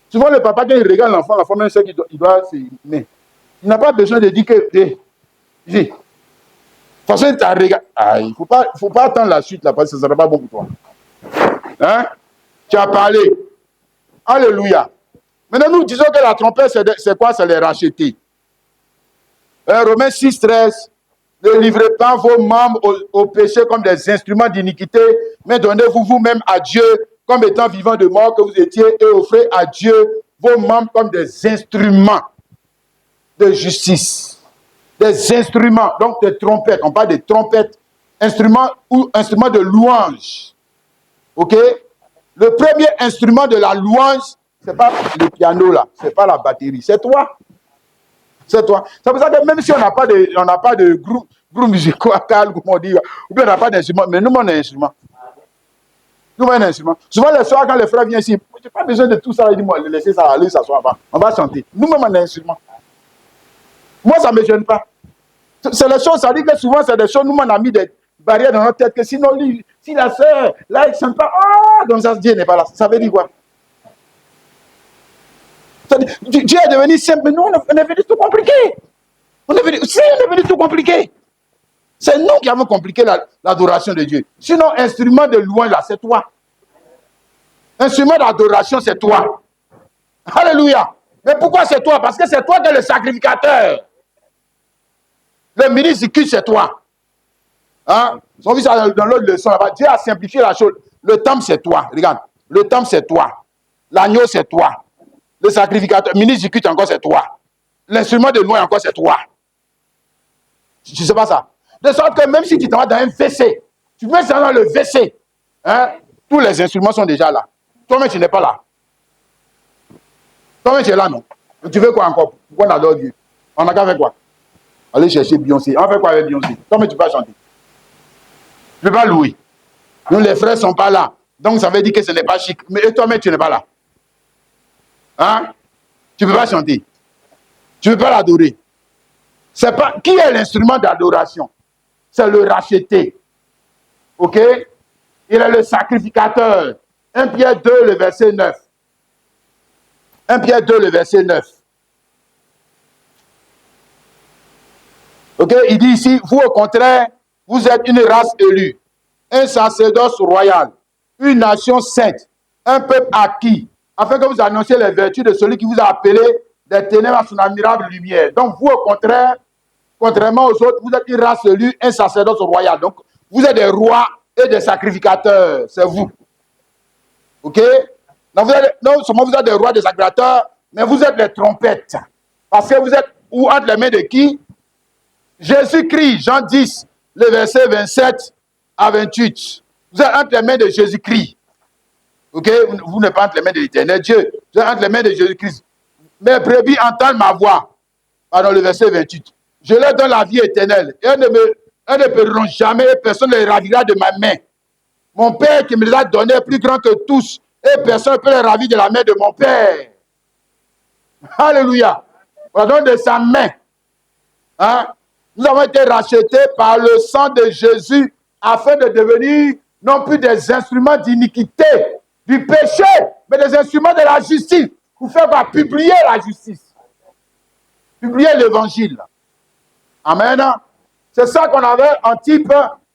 Souvent, le papa, quand il regarde l'enfant même sait qu'il doit se mettre. Il n'a pas besoin de dire que, de toute façon, il t'a regardé. Il ne faut pas attendre la suite là, parce que ce ne sera pas bon pour toi. Hein? Tu as parlé. Alléluia. Maintenant, nous disons que la trompette, c'est quoi? C'est les racheter. Romains 6, 13. Ne livrez pas vos membres au péché comme des instruments d'iniquité, mais donnez-vous vous-même à Dieu comme étant vivant de mort que vous étiez et offrez à Dieu vos membres comme des instruments de justice. Des instruments, donc des trompettes. On parle de trompettes, instruments ou instruments de louange. Ok? Le premier instrument de la louange, ce n'est pas le piano là, ce n'est pas la batterie, c'est toi. C'est toi. C'est pour ça que même si on n'a pas de groupe musical, comme on dit, ou bien on n'a pas d'instrument, mais nous, on a un instrument. Nous, on a un instrument. Souvent, les soirs, quand les frères viennent ici, je n'ai pas besoin de tout ça, ils disent, moi, laissez ça aller, s'asseoir avant. On va chanter. Nous-mêmes, on a un instrument. Moi, ça ne me gêne pas. C'est les choses, ça dit que souvent, c'est des choses, nous, on a mis des barrières dans notre tête, que sinon, lui, si la sœur, là, il ne chante pas, comme ça, Dieu n'est pas là. Ça veut dire quoi? Dieu est devenu simple, mais nous, on est venu tout compliqué. On est venu tout compliqué. C'est nous qui avons compliqué l'adoration de Dieu. Sinon, instrument de louange, là, c'est toi. Instrument d'adoration, c'est toi. Alléluia. Mais pourquoi c'est toi? Parce que c'est toi qui es le sacrificateur. Le ministre du culte, c'est toi. Hein? Ils ont vu ça dans l'autre leçon là-bas. Dieu a simplifié la chose. Le temple, c'est toi. Regarde. Le temple, c'est toi. L'agneau, c'est toi. Le sacrificateur, ministre du culte, encore, c'est toi. L'instrument de loi, encore, c'est toi. Je ne sais pas ça. De sorte que même si tu t'en vas dans un WC, tu peux dans le WC, hein, tous les instruments sont déjà là. Toi-même, tu n'es pas là. Toi-même, tu es là, non? Tu veux quoi encore? Pourquoi on adore Dieu? On a qu'à faire quoi? Aller chercher Beyoncé. On fait quoi avec Beyoncé? Toi-même, tu peux pas chanter. Tu ne peux pas louer. Nous, les frères ne sont pas là. Donc, ça veut dire que ce n'est pas chic. Mais toi-même, tu n'es pas là. Hein? Tu ne peux pas chanter. Tu ne peux pas l'adorer. C'est pas... Qui est l'instrument d'adoration? C'est le racheté. OK? Il est le sacrificateur. 1 Pierre 2, le verset 9. 1 Pierre 2, le verset 9. OK? Il dit ici, vous au contraire, vous êtes une race élue, un sacerdoce royal, une nation sainte, un peuple acquis, afin que vous annonciez les vertus de celui qui vous a appelé des ténèbres à son admirable lumière. Donc, vous au contraire, contrairement aux autres, vous êtes une race élue, un sacerdoce royal. Donc, vous êtes des rois et des sacrificateurs. C'est vous. OK? Non seulement vous êtes des rois, des sacrificateurs, mais vous êtes des trompettes. Parce que vous êtes ou entre les mains de qui? Jésus-Christ, Jean 10, le verset 27 à 28. Vous êtes entre les mains de Jésus-Christ. OK? Vous n'êtes pas entre les mains de l'Éternel Dieu. Vous êtes entre les mains de Jésus-Christ. Mes brebis entendent ma voix. Pardon, le verset 28. Je leur donne la vie éternelle. Et elles ne perdront jamais, personne ne les ravira de ma main. Mon Père qui me les a donnés est plus grand que tous. Et personne ne peut les ravir de la main de mon Père. Alléluia. Pardon, de sa main. Hein? Nous avons été rachetés par le sang de Jésus afin de devenir non plus des instruments d'iniquité, du péché, mais des instruments de la justice. Pour faire quoi? Publier la justice. Publier l'évangile. Amen. C'est ça qu'on avait en type,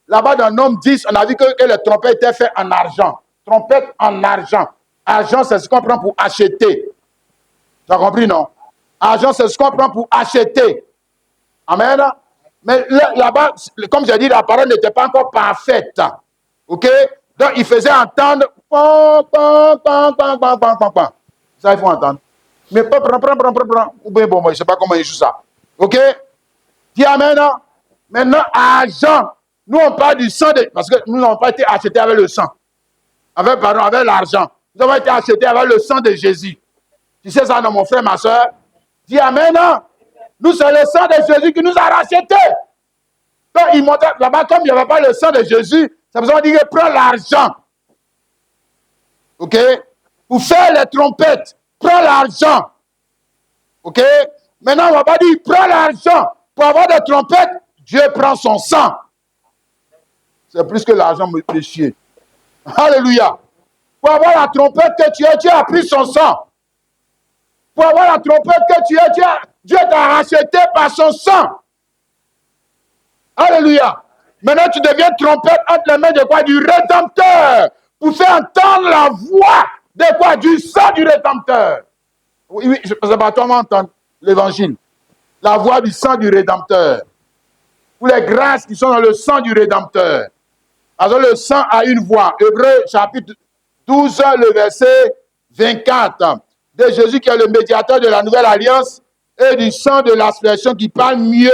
là-bas dans Nom 10, on a vu que les trompettes étaient faites en argent. Trompette en argent. Argent, c'est ce qu'on prend pour acheter. Tu as compris, non? Argent, c'est ce qu'on prend pour acheter. Amen. Mais là-bas, comme j'ai dit, la parole n'était pas encore parfaite. OK? Donc, il faisait entendre. Ça, il faut entendre. Mais prends. Ou bien, bon, moi, je ne sais pas comment il joue ça. OK? Dis amen. Maintenant, argent. Nous, on parle du sang. Parce que nous n'avons pas été achetés avec le sang. Avec l'argent. Nous avons été achetés avec le sang de Jésus. Tu sais ça, non, mon frère, ma soeur? Dis amen. Nous, c'est le sang de Jésus qui nous a rachetés. Donc, il montait là-bas, comme il n'y avait pas le sang de Jésus, ça veut dire que prends l'argent. OK? Pour faire les trompettes, prends l'argent. OK? Maintenant, on ne va pas dire, prends l'argent. Pour avoir des trompettes, Dieu prend son sang. C'est plus que l'argent me chier. Alléluia. Pour avoir la trompette que tu es, Dieu a pris son sang. Pour avoir la trompette que tu es, Dieu t'a racheté par son sang. Alléluia. Maintenant, tu deviens trompette entre les mains de quoi? Du Rédempteur. Pour faire entendre la voix de quoi? Du sang du Rédempteur. Oui, c'est pas toi m'entendre l'évangile. La voix du sang du Rédempteur. Pour les grâces qui sont dans le sang du Rédempteur. Alors, le sang a une voix. Hébreux, chapitre 12, le verset 24. De Jésus qui est le médiateur de la nouvelle alliance et du sang de l'aspersion qui parle mieux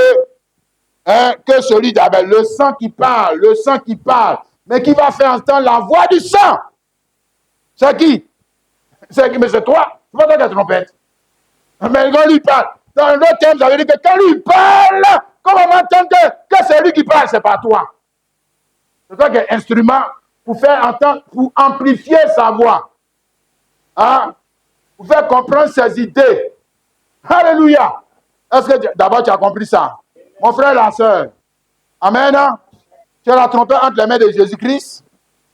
que celui d'Abel. Le sang qui parle, mais qui va faire entendre la voix du sang. C'est qui? C'est qui? Mais c'est toi. C'est pas toi qui as trompette. Mais quand lui parle, dans l'autre terme, ça veut dire que quand lui parle, comment on entend que c'est lui qui parle, c'est pas toi. C'est toi qui es instrument pour faire entendre, pour amplifier sa voix. Hein? Pour faire comprendre ses idées. Alléluia. Est-ce que d'abord tu as compris ça? Mon frère, la soeur. Amen. Tu as la trompette entre les mains de Jésus-Christ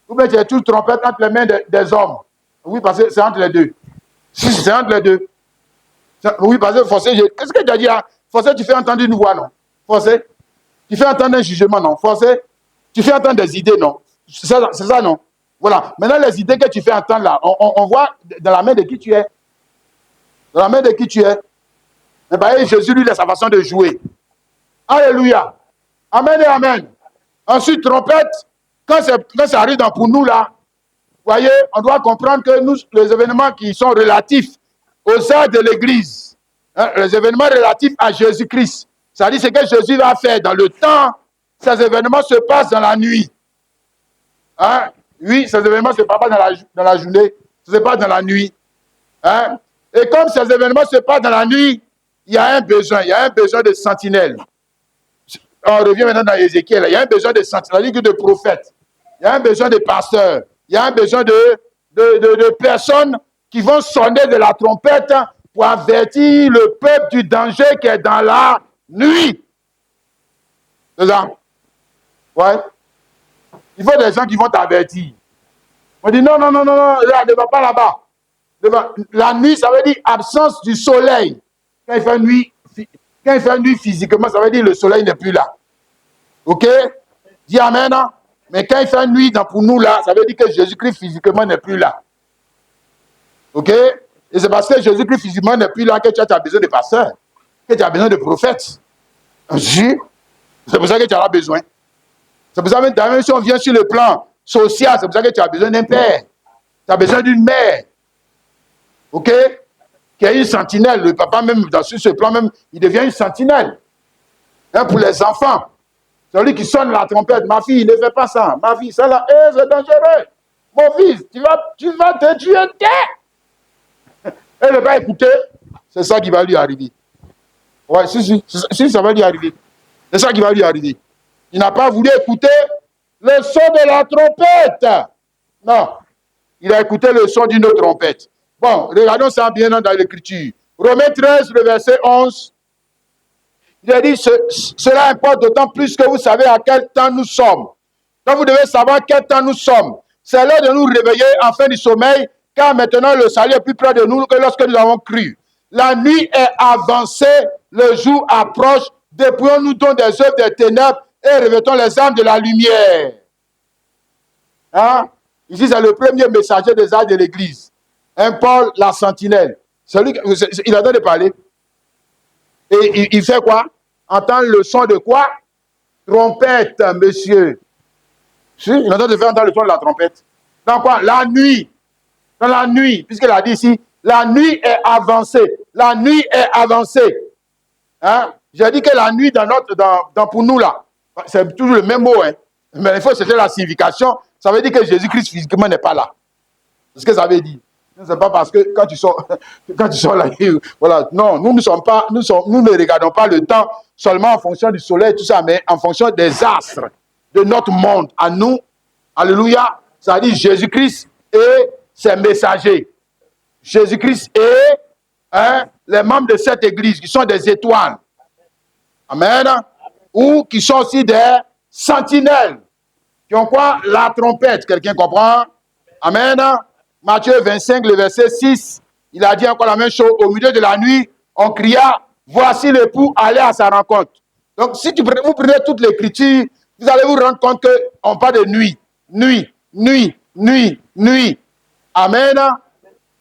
ou bien tu as toute trompette entre les mains des hommes? Oui, parce que c'est entre les deux. Si, c'est entre les deux. Oui, parce que forcé, qu'est-ce que tu as dit là? Forcé, tu fais entendre une voix, non? Forcé. Tu fais entendre un jugement, non? Forcé. Tu fais entendre des idées, non? C'est ça, non? Voilà. Maintenant, les idées que tu fais entendre là, on voit dans la main de qui tu es. Dans la main de qui tu es. Et bien, Jésus, lui, il a sa façon de jouer. Alléluia. Amen et amen. Ensuite, trompette, quand ça arrive pour nous là, voyez, on doit comprendre que nous, les événements qui sont relatifs aux heures de l'Église, hein, les événements relatifs à Jésus-Christ, c'est-à-dire ce que Jésus va faire dans le temps, ces événements se passent dans la nuit. Hein? Oui, ces événements ne se passent pas dans la journée, ce se passe dans la nuit. Hein? Et comme ces événements se passent dans la nuit, il y a un besoin de sentinelles. On revient maintenant dans Ézéchiel, il y a un besoin de sentinelles, de prophètes, il y a un besoin de pasteurs, il y a un besoin de personnes qui vont sonner de la trompette pour avertir le peuple du danger qui est dans la nuit. C'est ça? Ouais. Il faut des gens qui vont t'avertir. On dit non, là, ne va pas là-bas. La nuit, ça veut dire absence du soleil. Quand il fait nuit physiquement, ça veut dire le soleil n'est plus là. Ok? Dis amen. Hein? Mais quand il fait nuit pour nous là, ça veut dire que Jésus-Christ physiquement n'est plus là. Ok? Et c'est parce que Jésus-Christ physiquement n'est plus là que tu as besoin de pasteurs, que tu as besoin de prophètes. C'est pour ça que tu en as besoin. C'est pour ça que même si on vient sur le plan social, c'est pour ça que tu as besoin d'un père. Tu as besoin d'une mère. Ok? Qui est une sentinelle. Le papa, même sur ce plan, même, il devient une sentinelle. Hein, pour les enfants. C'est lui qui sonne la trompette. Ma fille, ne fais pas ça. Ma fille, ça là, c'est dangereux. Mon fils, tu vas te tuer. Elle ne va pas écouter. C'est ça qui va lui arriver. Ouais, si, ça va lui arriver. C'est ça qui va lui arriver. Il n'a pas voulu écouter le son de la trompette. Non. Il a écouté le son d'une autre trompette. Bon, regardons ça bien dans l'Écriture. Romains 13, le verset 11. Il a dit, cela importe d'autant plus que vous savez à quel temps nous sommes. Donc vous devez savoir quel temps nous sommes. C'est l'heure de nous réveiller en fin du sommeil, car maintenant le salut est plus près de nous que lorsque nous avons cru. La nuit est avancée, le jour approche. Dépouillons-nous donc des œuvres des ténèbres et revêtons les armes de la lumière. Hein? Ici, c'est le premier messager des arts de l'Église. Un Paul, la sentinelle. Il a de parler. Et il fait quoi? Entendre le son de quoi? Trompette, monsieur. Si, il entend de faire entendre le son de la trompette. Dans quoi? La nuit. Dans la nuit, puisqu'il a dit ici, la nuit est avancée. La nuit est avancée. Hein? J'ai dit que la nuit, pour nous, là, c'est toujours le même mot. Hein? Mais il faut chercher la signification. Ça veut dire que Jésus-Christ physiquement n'est pas là. C'est ce que ça veut dire. Ce n'est pas parce que quand tu sors là, voilà. Non, nous ne regardons pas le temps seulement en fonction du soleil, tout ça, mais en fonction des astres de notre monde. À nous, alléluia, ça dit Jésus-Christ et ses messagers. Jésus-Christ et les membres de cette église qui sont des étoiles. Amen. Ou qui sont aussi des sentinelles. Qui ont quoi? La trompette. Quelqu'un comprend? Amen. Matthieu 25, le verset 6, il a dit encore la même chose. Au milieu de la nuit, on cria, voici l'époux, allez à sa rencontre. Donc, si vous prenez toute l'écriture, vous allez vous rendre compte qu'on parle de nuit. Nuit, nuit, nuit, nuit. Amen.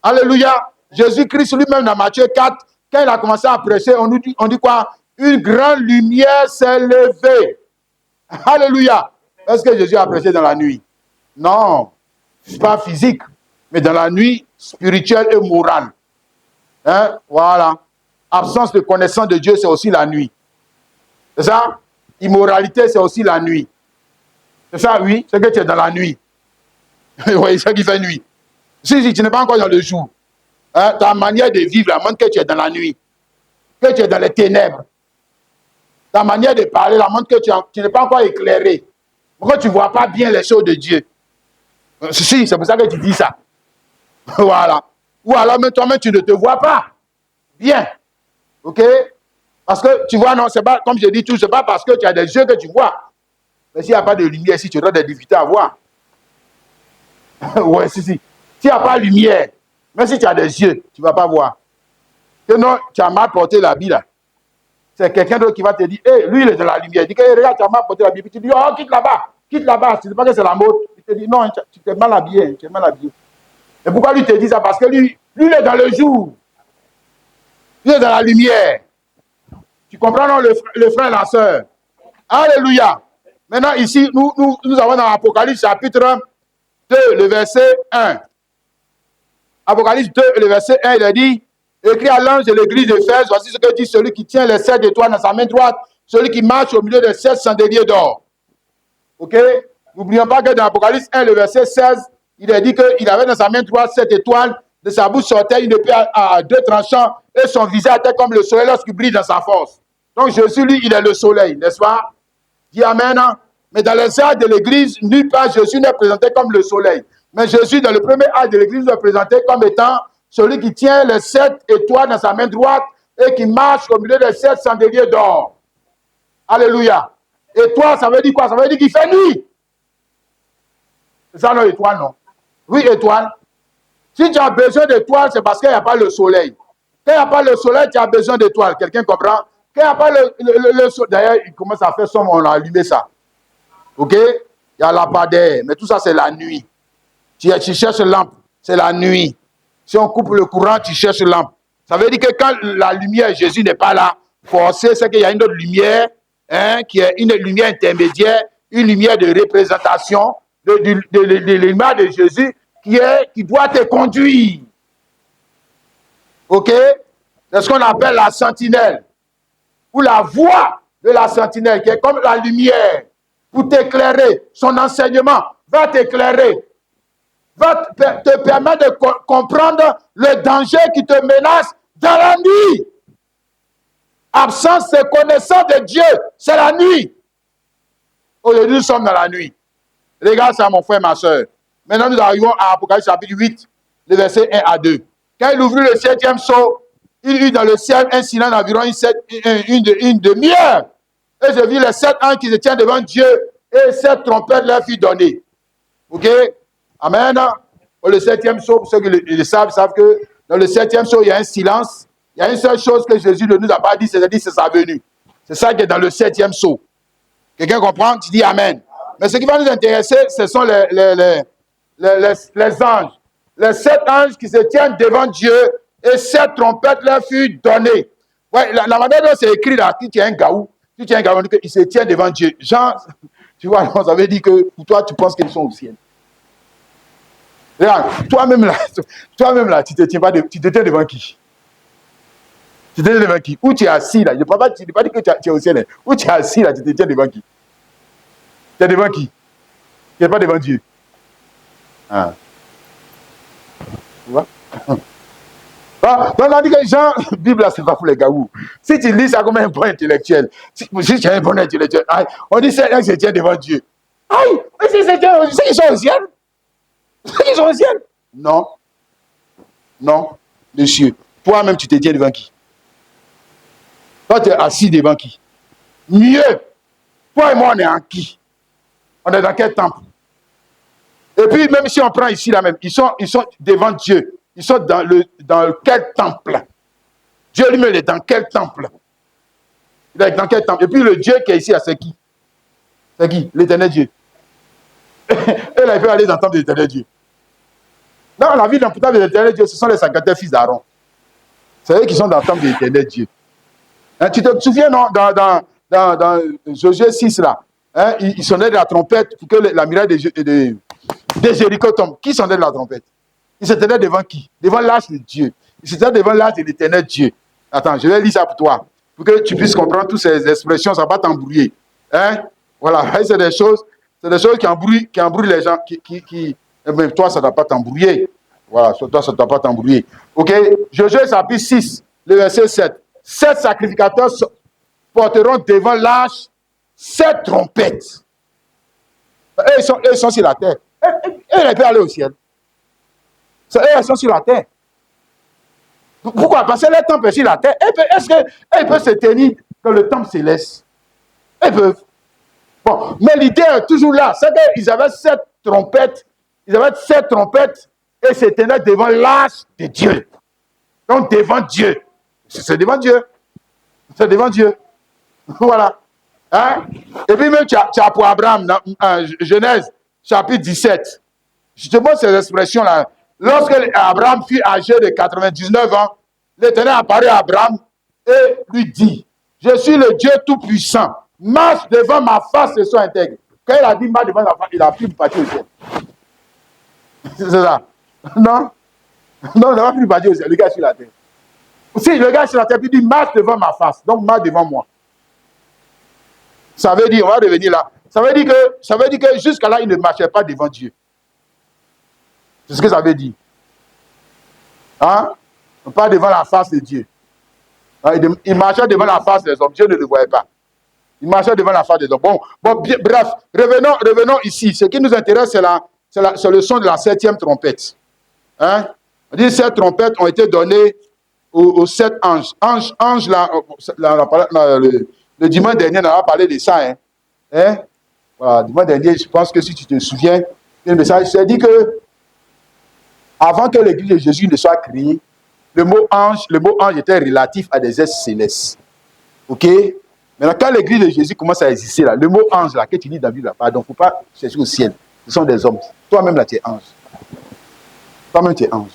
Alléluia. Jésus-Christ lui-même dans Matthieu 4, quand il a commencé à prêcher, on dit quoi? Une grande lumière s'est levée. Alléluia. Est-ce que Jésus a prêché dans la nuit? Non. Ce n'est pas physique, mais dans la nuit spirituelle et morale. Hein? Voilà. Absence de connaissance de Dieu, c'est aussi la nuit. C'est ça? Immoralité, c'est aussi la nuit. C'est ça, oui? C'est que tu es dans la nuit. Oui, c'est ça qui fait nuit. Si tu n'es pas encore dans le jour, hein, ta manière de vivre, la montre que tu es dans la nuit, que tu es dans les ténèbres. Ta manière de parler, la montre que tu n'es pas encore éclairé. Pourquoi tu ne vois pas bien les choses de Dieu? Si, c'est pour ça que tu dis ça. Voilà. Ou alors, même toi-même, tu ne te vois pas bien. OK? Parce que, tu vois, non, c'est pas, comme je dis tout, c'est pas parce que tu as des yeux que tu vois. Mais s'il n'y a pas de lumière, si tu auras des difficultés à voir. Ouais, si. S'il n'y a pas de lumière, même si tu as des yeux, tu ne vas pas voir. Que non, tu as mal porté l'habit là. C'est quelqu'un d'autre qui va te dire, hey, lui, il est de la lumière. Il dit, hey, regarde, tu as mal porté l'habit. Puis tu dis, oh, quitte là-bas. Tu ne sais pas que c'est la mode. Il te dit, non, tu t'es mal habillé. Tu es mal habillé. Et pourquoi lui te dit ça? Parce que lui, il est dans le jour. Il est dans la lumière. Tu comprends, non, le frère et la sœur? Alléluia. Maintenant, ici, nous avons dans l'Apocalypse chapitre 2, le verset 1. Apocalypse 2, le verset 1, il a dit, écrit à l'ange de l'église d'Éphèse, voici ce que dit celui qui tient les 7 étoiles dans sa main droite, celui qui marche au milieu des 7 chandeliers d'or. Ok? N'oublions pas que dans Apocalypse 1, le verset 16, il a dit qu'il avait dans sa main droite 7 étoiles, de sa bouche sortait une épée à 2 tranchants, et son visage était comme le soleil lorsqu'il brille dans sa force. Donc Jésus, lui, il est le soleil, n'est-ce pas? Dis Amen. Hein? Mais dans les actes de l'église, nulle part Jésus n'est présenté comme le soleil. Mais Jésus, dans le premier acte de l'église, est présenté comme étant celui qui tient les 7 étoiles dans sa main droite et qui marche au milieu des 7 chandeliers d'or. Alléluia. Étoile, ça veut dire quoi? Ça veut dire qu'il fait nuit. C'est ça, non, étoile, non? Oui, étoile. Si tu as besoin d'étoiles, c'est parce qu'il n'y a pas le soleil. Quand il n'y a pas le soleil, tu as besoin d'étoiles. Quelqu'un comprend? Quand il n'y a pas le soleil, d'ailleurs, il commence à faire sombre, on a allumé ça. Ok? Il y a lampadaire, mais tout ça, c'est la nuit. Tu cherches lampe, c'est la nuit. Si on coupe le courant, tu cherches lampe. Ça veut dire que quand la lumière, Jésus n'est pas là, forcé, c'est qu'il y a une autre lumière, hein, qui est une lumière intermédiaire, une lumière de représentation de l'image de Jésus qui doit te conduire. Ok? C'est ce qu'on appelle la sentinelle. Ou la voix de la sentinelle, qui est comme la lumière, pour t'éclairer. Son enseignement va t'éclairer, va te permettre de comprendre le danger qui te menace dans la nuit. Absence de connaissance de Dieu, c'est la nuit. Aujourd'hui, nous sommes dans la nuit. Regarde ça, mon frère, ma soeur. Maintenant, nous arrivons à Apocalypse chapitre 8, le verset 1 à 2. Quand il ouvrit le 7e sceau, il eut dans le ciel un silence d'environ une demi-heure. Et je vis les 7 anges qui se tiennent devant Dieu et 7 trompettes leur furent données. Ok? Amen. Le 7e sceau, pour ceux qui le savent que dans le 7e sceau, il y a un silence. Il y a une seule chose que Jésus ne nous a pas dit, c'est-à-dire c'est sa venue. C'est ça qui est dans le 7e sceau. Quelqu'un comprend? Tu dis Amen. Mais ce qui va nous intéresser, ce sont les anges. Les 7 anges qui se tiennent devant Dieu et 7 trompettes leur furent données. Ouais, la manière dont c'est écrit là, si tu es un gaou, il se tient devant Dieu. Jean, tu vois, ça veut dire que pour toi, tu penses qu'ils sont au ciel. Regarde, toi-même là, tu te tiens devant qui? Tu te tiens devant qui? Où tu es assis là? Je ne peux pas dire que tu es au ciel. Hein. Où tu es assis là, tu te tiens devant qui? Tu es devant qui? Tu n'es pas devant Dieu. Ah. Tu vois? Donc on dit que Jean, Bible là, c'est pas pour les gaous. Si tu lis ça comme un bon intellectuel, si tu es un bon intellectuel, on dit c'est un qui se tient devant Dieu. Aïe, mais c'est qu'ils sont au ciel. C'est qu'ils sont au ciel. Non. Non, monsieur. Toi-même, tu te tiens devant qui? Toi, tu es assis devant qui? Mieux. Toi et moi, on est en qui? On est dans quel temple? Et puis, même si on prend ici là même, ils sont devant Dieu. Ils sont dans quel temple? Dieu lui-même est dans quel temple? Il est dans quel temple? Et puis le Dieu qui est ici, c'est qui? C'est qui? L'éternel Dieu. Et là, il peut aller dans le temple de l'éternel Dieu. Non, la vie dans le temple de l'éternel Dieu, ce sont les 50 fils d'Aaron. C'est eux qui sont dans le temple de l'éternel Dieu. Hein, tu te souviens, non, dans Josué 6, là, hein, ils sonnaient de la trompette pour que la muraille de Jéricho tombe. Qui sonnait de la trompette? Ils se tenaient devant qui? Devant l'âge de Dieu. Ils se tenaient devant l'âge de l'éternel Dieu. Attends, je vais lire ça pour toi. Pour que tu puisses comprendre toutes ces expressions, ça ne va pas t'embrouiller. Hein? Voilà, c'est des choses qui embrouillent les gens. Mais toi, ça ne doit pas t'embrouiller. Voilà, toi, ça ne doit pas t'embrouiller. Ok? Josué chapitre 6, le verset 7. 7 sacrificateurs porteront devant l'âge 7 trompettes. Ils sont sur la terre. Ils peuvent aller au ciel. Elles sont sur la terre. Pourquoi? Parce que le temple est sur la terre. Est-ce qu'elles peuvent se tenir dans le temple céleste? Elles peuvent. Bon, mais l'idée est toujours là. C'est qu'ils avaient 7 trompettes. Ils avaient 7 trompettes et se tenaient devant l'arche de Dieu. Donc devant Dieu. C'est devant Dieu. C'est devant Dieu. Voilà. Hein? Et puis même tu as pour Abraham dans Genèse chapitre 17. Je te montre ces expressions-là. Lorsque Abraham fut âgé de 99 ans, l'Éternel apparut à Abraham et lui dit, je suis le Dieu Tout-Puissant, marche devant ma face et sois intègre. Quand il a dit marche devant ma face, il a pu partir au ciel. C'est ça. Non, non, on n'a pas pu partir au ciel. Le gars est sur la terre. Si le gars est sur la terre, il dit marche devant ma face. Donc marche devant moi. Ça veut dire, on va revenir là. Ça veut dire que jusqu'à là, il ne marchait pas devant Dieu. C'est ce que ça veut dire. Hein? Pas devant la face de Dieu. Il marchait devant la face des hommes. Dieu ne le voyait pas. Il marchait devant la face des hommes. Bon, bref, revenons ici. Ce qui nous intéresse, c'est le son de la 7e trompette. Hein? On dit que ces trompettes ont été données aux 7 anges. Ange là, le dimanche dernier, on a parlé de ça. Hein? Voilà, dimanche dernier, je pense que si tu te souviens, le message, c'est dit que avant que l'église de Jésus ne soit créée, le mot ange était relatif à des êtres célestes. Ok? Maintenant, quand l'église de Jésus commence à exister, là, le mot ange, là, que tu lis dans la Bible, pardon, il ne faut pas chercher au ciel. Ce sont des hommes. Toi-même, là, tu es ange. Toi-même, tu es ange.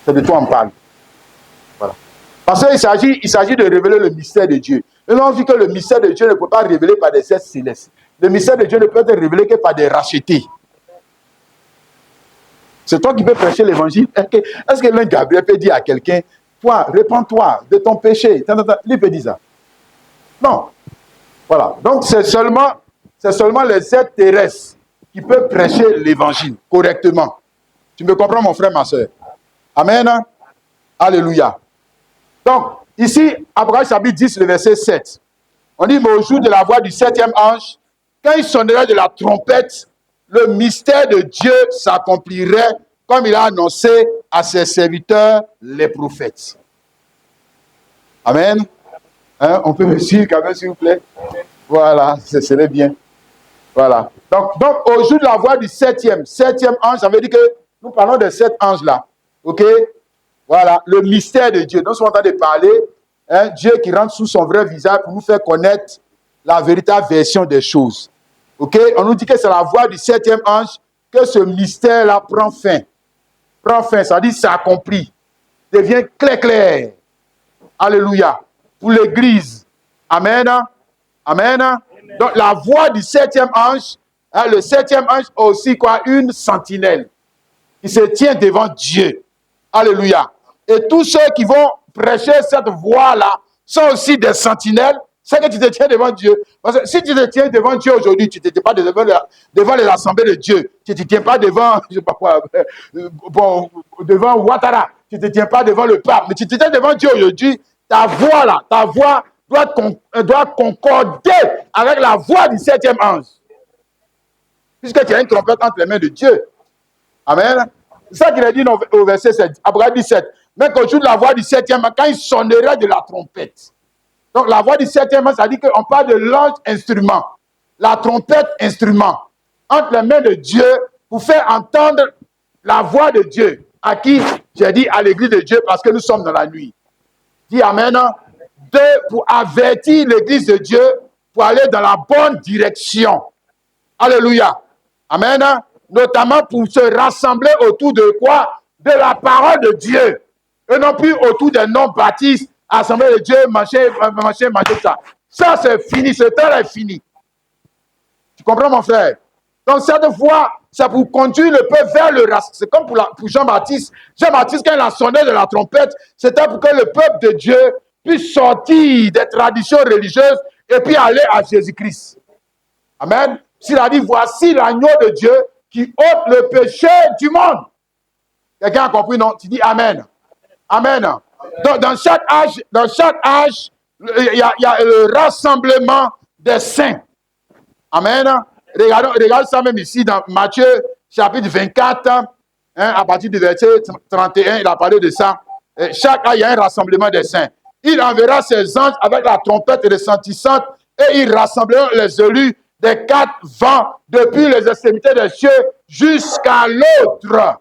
C'est de toi on parle. Voilà. Parce qu'il s'agit de révéler le mystère de Dieu. Et là, on dit que le mystère de Dieu ne peut pas être révélé par des êtres célestes. Le mystère de Dieu ne peut être révélé que par des rachetés. C'est toi qui peux prêcher l'évangile. Est-ce que l'un Gabriel peut dire à quelqu'un, toi, répands-toi de ton péché? Il peut dire ça. Non. Voilà. Donc, c'est seulement les êtres terrestres qui peuvent prêcher l'évangile correctement. Tu me comprends, mon frère, ma soeur? Amen. Alléluia. Donc, ici, Apocalypse chapitre 10, le verset 7. On dit, mais au jour de la voix du 7e ange, quand il sonnerait de la trompette, le mystère de Dieu s'accomplirait comme il a annoncé à ses serviteurs, les prophètes. Amen. Hein, on peut me suivre quand même, s'il vous plaît. Voilà, ce serait bien. Voilà. Donc, au jour de la voix du 7e ange, ça veut dire que nous parlons de 7 anges-là. OK? Voilà, le mystère de Dieu. Nous sommes en train de parler, hein, Dieu qui rentre sous son vrai visage pour nous faire connaître la véritable version des choses. OK? On nous dit que c'est la voix du 7e ange que ce mystère-là prend fin. Prend fin, ça dit c'est accompli. Devient clair. Alléluia. Pour l'Église. Amen. Amen. Donc la voix du 7e ange, hein, le 7e ange a aussi quoi? Une sentinelle qui se tient devant Dieu. Alléluia. Et tous ceux qui vont prêcher cette voix-là sont aussi des sentinelles. C'est que tu te tiens devant Dieu. Parce que si tu te tiens devant Dieu aujourd'hui, tu ne te tiens pas devant les assemblées de Dieu. Tu ne te tiens pas devant, je sais pas quoi, devant Ouattara. Tu ne te tiens pas devant le pape. Mais tu te tiens devant Dieu aujourd'hui. Ta voix doit concorder avec la voix du 7e ange. Puisque tu as une trompette entre les mains de Dieu. Amen. C'est ça qu'il a dit au verset 7, Apocalypse 17. Mais qu'au jour de la voix du 7e ange, quand il sonnerait de la trompette. Donc la voix du 7e ange, ça dit qu'on parle de l'ange instrument. La trompette instrument. Entre les mains de Dieu pour faire entendre la voix de Dieu. À qui? J'ai dit à l'église de Dieu parce que nous sommes dans la nuit. Dis amen. Pour avertir l'église de Dieu pour aller dans la bonne direction. Alléluia. Amen. Notamment pour se rassembler autour de quoi? De la parole de Dieu. Et non plus autour des non-baptistes, assemblée de Dieu, manger ça. Ça, c'est fini. Ce temps est fini. Tu comprends, mon frère? Donc, cette voix, c'est pour conduire le peuple vers le racisme. C'est comme pour Jean-Baptiste. Jean-Baptiste, quand il a sonné de la trompette, c'était pour que le peuple de Dieu puisse sortir des traditions religieuses et puis aller à Jésus-Christ. Amen. S'il a dit, voici l'agneau de Dieu qui ôte le péché du monde. Quelqu'un a compris, non? Tu dis Amen. Amen. Donc, dans chaque âge, il y a le rassemblement des saints. Amen. Regarde ça même ici dans Matthieu chapitre 24, hein, à partir du verset 31, il a parlé de ça. Chaque âge, il y a un rassemblement des saints. Il enverra ses anges avec la trompette retentissante et ils rassembleront les élus des 4 vents depuis les extrémités des cieux jusqu'à l'autre.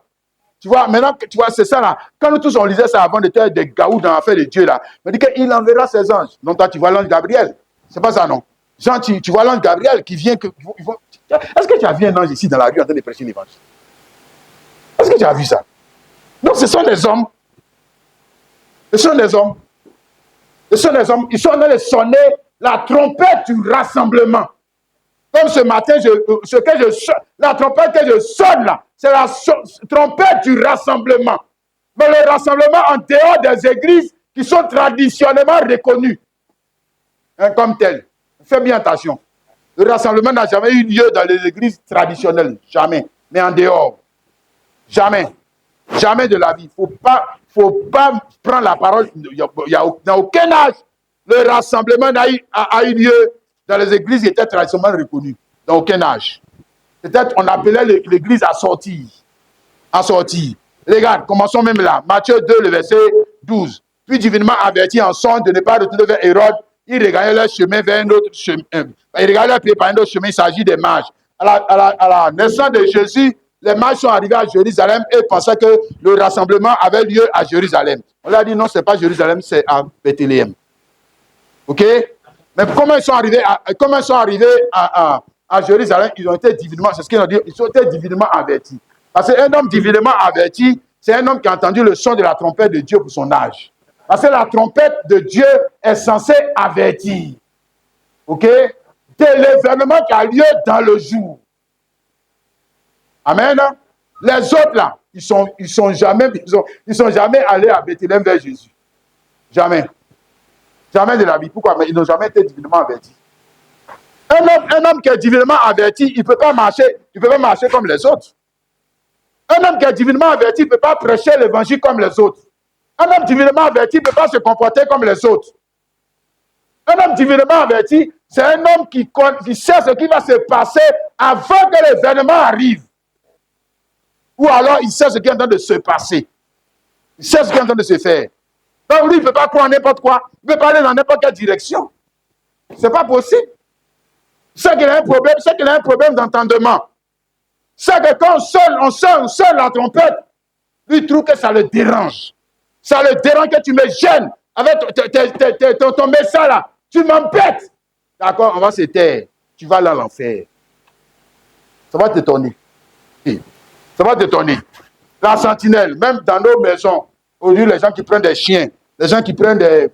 Tu vois, maintenant, tu vois, c'est ça là. Quand nous tous on lisait ça avant d'être des gaous dans l'affaire de Dieu là, on dit qu'il enverra ses anges. Donc toi, tu vois l'ange Gabriel. C'est pas ça, non? Jean, tu vois l'ange Gabriel qui vient. Est-ce que tu as vu un ange ici dans la rue en train de prêcher l'évangile? Est-ce que tu as vu ça? Non, ce sont des hommes. Ce sont des hommes. Ce sont des hommes. Ils sont en train de sonner la trompette du rassemblement. Comme ce matin, la trompette que je sonne là, c'est la trompette du rassemblement. Mais le rassemblement en dehors des églises qui sont traditionnellement reconnues hein, comme telles. Fais bien attention. Le rassemblement n'a jamais eu lieu dans les églises traditionnelles. Jamais. Mais en dehors. Jamais. Jamais de la vie. Il ne faut pas prendre la parole. Dans aucun âge, le rassemblement a eu lieu dans les églises qui étaient traditionnellement reconnues. Dans aucun âge. Peut-être on appelait l'église à sortir. À sortir. Regarde, commençons même là. Matthieu 2, le verset 12. Puis divinement averti en son de ne pas retourner vers Hérode, ils regagnaient leur chemin vers un autre chemin. Ils regagnaient leur pied par un autre chemin. Il s'agit des mages. À la naissance de Jésus, les mages sont arrivés à Jérusalem et pensaient que le rassemblement avait lieu à Jérusalem. On leur a dit non, ce n'est pas Jérusalem, c'est à Bethléem. Ok? Mais comment ils sont arrivés à Jérusalem? Ils ont été divinement, c'est ce qu'ils ont dit, ils ont été divinement avertis. Parce qu'un homme divinement averti, c'est un homme qui a entendu le son de la trompette de Dieu pour son âge. Parce que la trompette de Dieu est censée avertir. Ok? De l'événement qui a lieu dans le jour. Amen. Les autres là, ils sont jamais allés à Bethléem vers Jésus. Jamais. Jamais de la vie. Pourquoi? Mais ils n'ont jamais été divinement avertis. Un homme qui est divinement averti, il ne peut pas marcher comme les autres. Un homme qui est divinement averti ne peut pas prêcher l'évangile comme les autres. Un homme divinement averti ne peut pas se comporter comme les autres. Un homme divinement averti, c'est un homme qui sait ce qui va se passer avant que l'événement arrive. Ou alors, il sait ce qui est en train de se passer. Il sait ce qui est en train de se faire. Donc, lui, il ne peut pas croire n'importe quoi. Il ne peut pas aller dans n'importe quelle direction. Ce n'est pas possible. C'est qu'il a un problème d'entendement. C'est que quand on sonne la trompette, lui, il trouve que ça le dérange. Ça le dérange que tu me gênes avec ton message là. Tu m'embêtes. D'accord, on va se taire. Tu vas aller à l'enfer. Ça va t'étonner. Ça va t'étonner. La sentinelle, même dans nos maisons, aujourd'hui, les gens qui prennent des chiens, les gens qui prennent des